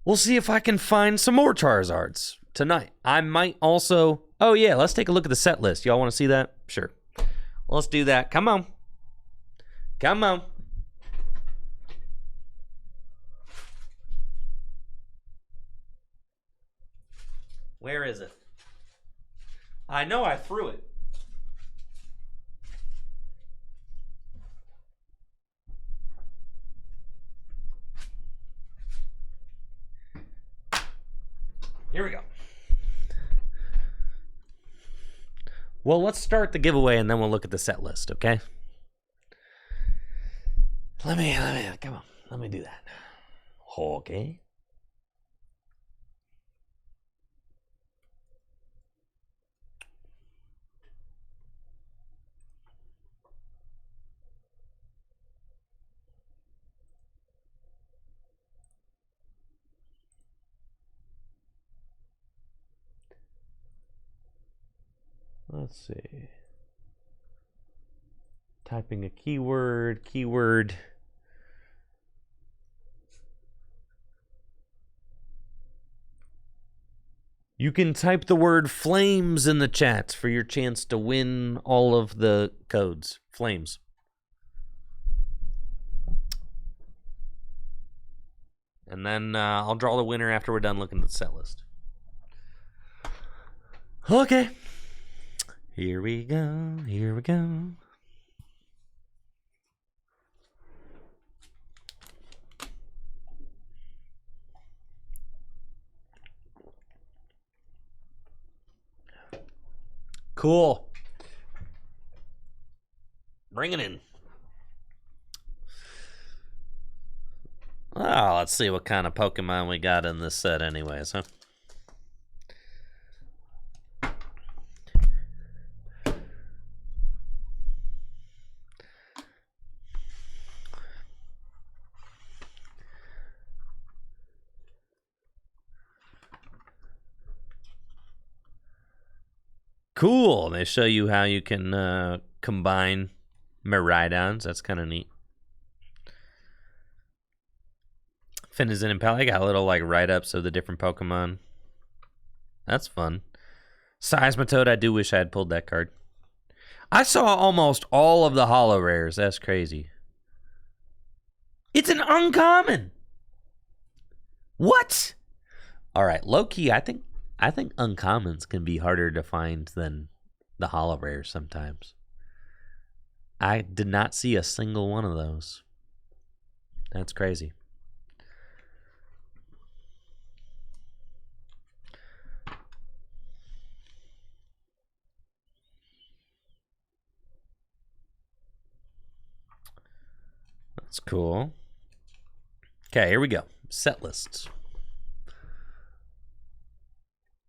Speaker 1: we'll see if I can find some more Charizards tonight. I might also... Oh, yeah, let's take a look at the set list. Y'all want to see that? Sure. Let's do that. Come on. Come on. Where is it? I know I threw it. Here we go. Well, let's start the giveaway and then we'll look at the set list, okay? Let me, come on. Let me do that. Okay. Let's see. Typing a keyword. You can type the word flames in the chat for your chance to win all of the codes. Flames. And then I'll draw the winner after we're done looking at the set list. Okay. Here we go. Here we go. Cool. Bring it in. Well, let's see what kind of Pokemon we got in this set anyways, huh? Cool. They show you how you can combine Miraidons. That's kind of neat. Finizen and Pally got a little like write-ups of the different Pokemon. That's fun. Seismitoad, I do wish I had pulled that card. I saw almost all of the holo rares. That's crazy. It's an uncommon. What? All right, low key, I think uncommons can be harder to find than the holo rares sometimes. I did not see a single one of those. That's crazy. That's cool. Okay, here we go. Set lists.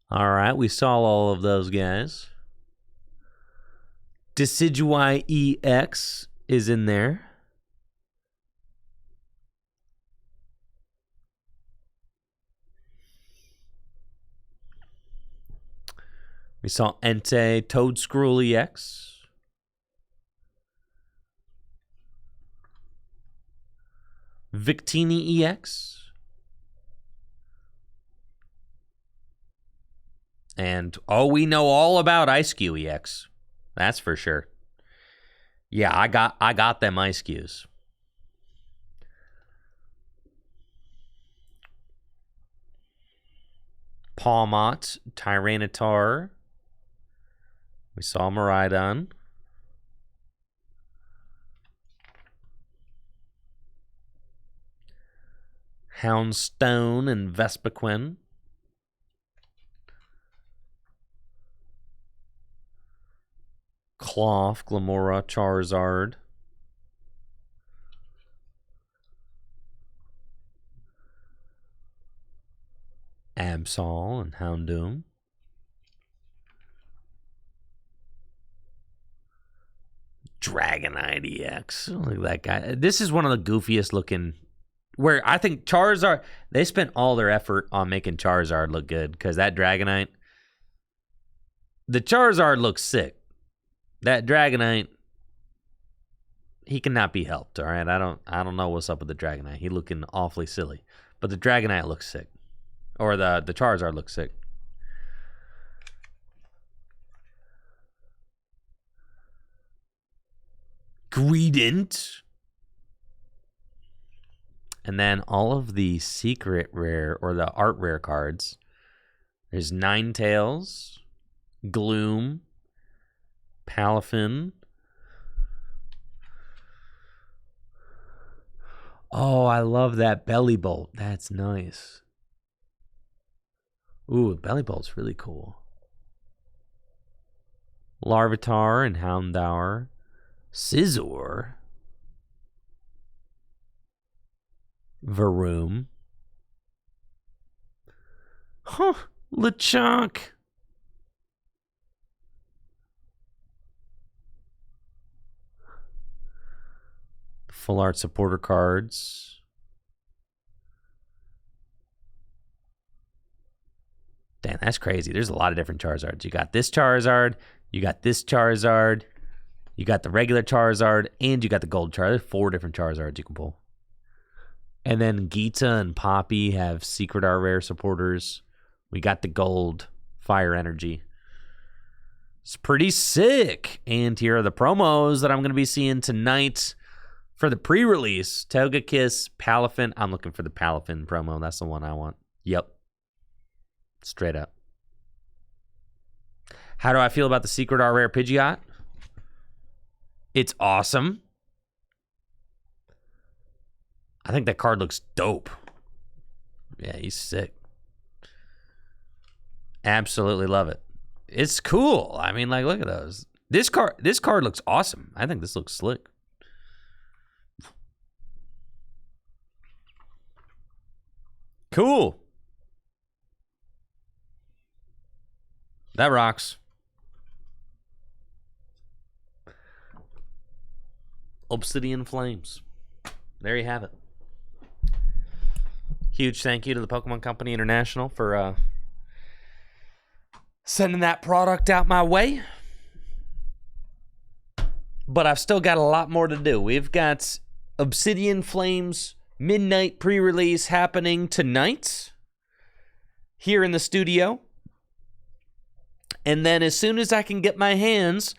Speaker 1: All right, we saw all of those guys. Decidueye EX is in there. We saw Entei Toadscruel EX. Victini EX. And, oh, we know all about Ice-Q EX. That's for sure. Yeah, I got them Ice-Qs. Pawmot, Tyranitar. We saw Miraidon. Houndstone and Vespiquen. Cloth, Glamora, Charizard. Absol and Houndoom. Dragonite EX. Look at that guy. This is one of the goofiest looking. Where I think Charizard, they spent all their effort on making Charizard look good because that Dragonite, the Charizard looks sick. That Dragonite, he cannot be helped. All right, I don't know what's up with the Dragonite. He looking awfully silly, but the Dragonite looks sick, or the Charizard looks sick. Greedent. And then all of the secret rare or the art rare cards. There's Ninetales, Gloom, Palafin. Oh, I love that Bellybolt. That's nice. Ooh, Bellybolt's really cool. Larvitar and Houndour. Scizor. Varoom. Huh, LeChonk. Full art supporter cards. Damn, that's crazy. There's a lot of different Charizards. You got this Charizard, you got this Charizard, you got the regular Charizard, and you got the gold Charizard. There's 4 different Charizards you can pull. And then Gita and Poppy have secret art rare supporters. We got the gold fire energy. It's pretty sick. And here are the promos that I'm going to be seeing tonight for the pre-release. Togekiss, Palafin. I'm looking for the Palafin promo. That's the one I want. Yep. Straight up. How do I feel about the secret art rare Pidgeot? It's awesome. I think that card looks dope. Yeah, he's sick. Absolutely love it. it's cool. I mean, like, look at those. This card looks awesome. I think this looks slick. Cool. That rocks. Obsidian Flames. There you have it. Huge thank you to the Pokemon Company International for sending that product out my way. But I've still got a lot more to do. We've got Obsidian Flames midnight pre-release happening tonight here in the studio. And then as soon as I can get my hands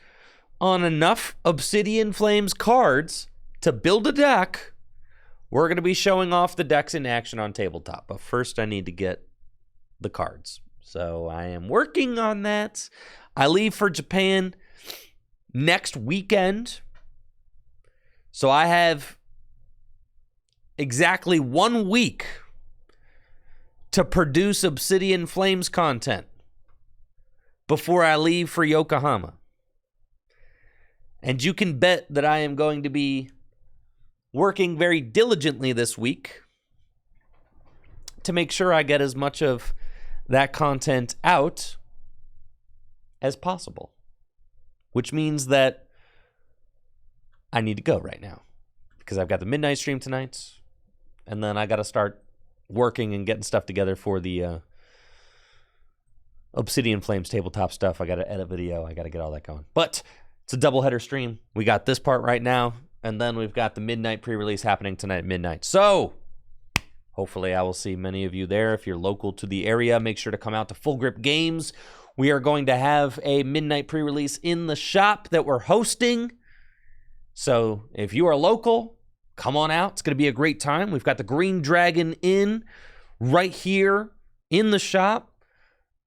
Speaker 1: on enough Obsidian Flames cards to build a deck, we're going to be showing off the decks in action on tabletop. But first I need to get the cards. So I am working on that. I leave for Japan next weekend. So I have exactly 1 week to produce Obsidian Flames content before I leave for Yokohama. And you can bet that I am going to be working very diligently this week to make sure I get as much of that content out as possible. Which means that I need to go right now because I've got the midnight stream tonight, and then I got to start working and getting stuff together for the Obsidian Flames tabletop stuff. I got to edit video. I got to get all that going. But it's a doubleheader stream. We got this part right now, and then we've got the midnight pre-release happening tonight at midnight. So hopefully I will see many of you there. If you're local to the area, make sure to come out to Full Grip Games. We are going to have a midnight pre-release in the shop that we're hosting. So if you are local, come on out. It's going to be a great time. We've got the Green Dragon Inn right here in the shop,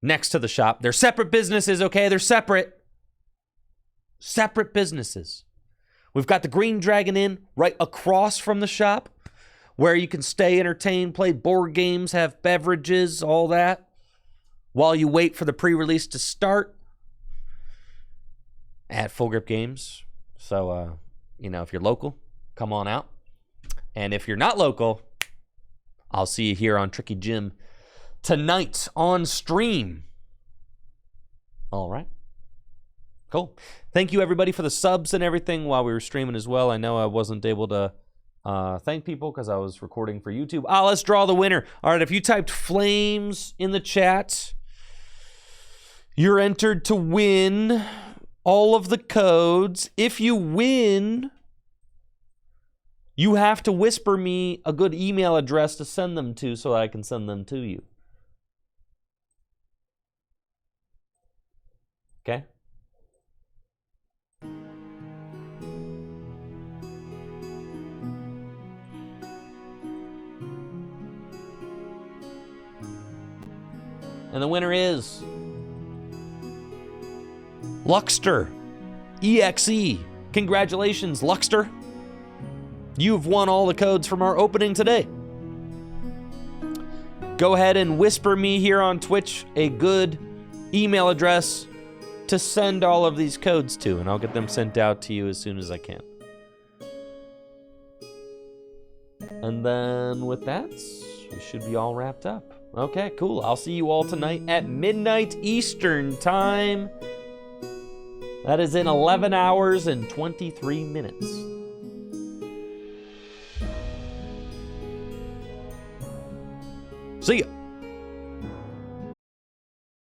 Speaker 1: next to the shop. They're separate businesses, okay? They're separate. Separate businesses. We've got the Green Dragon Inn right across from the shop where you can stay entertained, play board games, have beverages, all that, while you wait for the pre-release to start at Full Grip Games. So, if you're local, come on out. And if you're not local, I'll see you here on Tricky Jim tonight on stream. All right. Cool. Thank you, everybody, for the subs and everything while we were streaming as well. I know I wasn't able to thank people because I was recording for YouTube. Let's draw the winner. All right, if you typed Flames in the chat, you're entered to win all of the codes. If you win, you have to whisper me a good email address to send them to so I can send them to you. Okay? And the winner is Luxter EXE. Congratulations, Luxter. You've won all the codes from our opening today. Go ahead and whisper me here on Twitch a good email address to send all of these codes to, and I'll get them sent out to you as soon as I can. And then with that, we should be all wrapped up. Okay, cool. I'll see you all tonight at midnight Eastern time. That is in 11 hours and 23 minutes. See ya.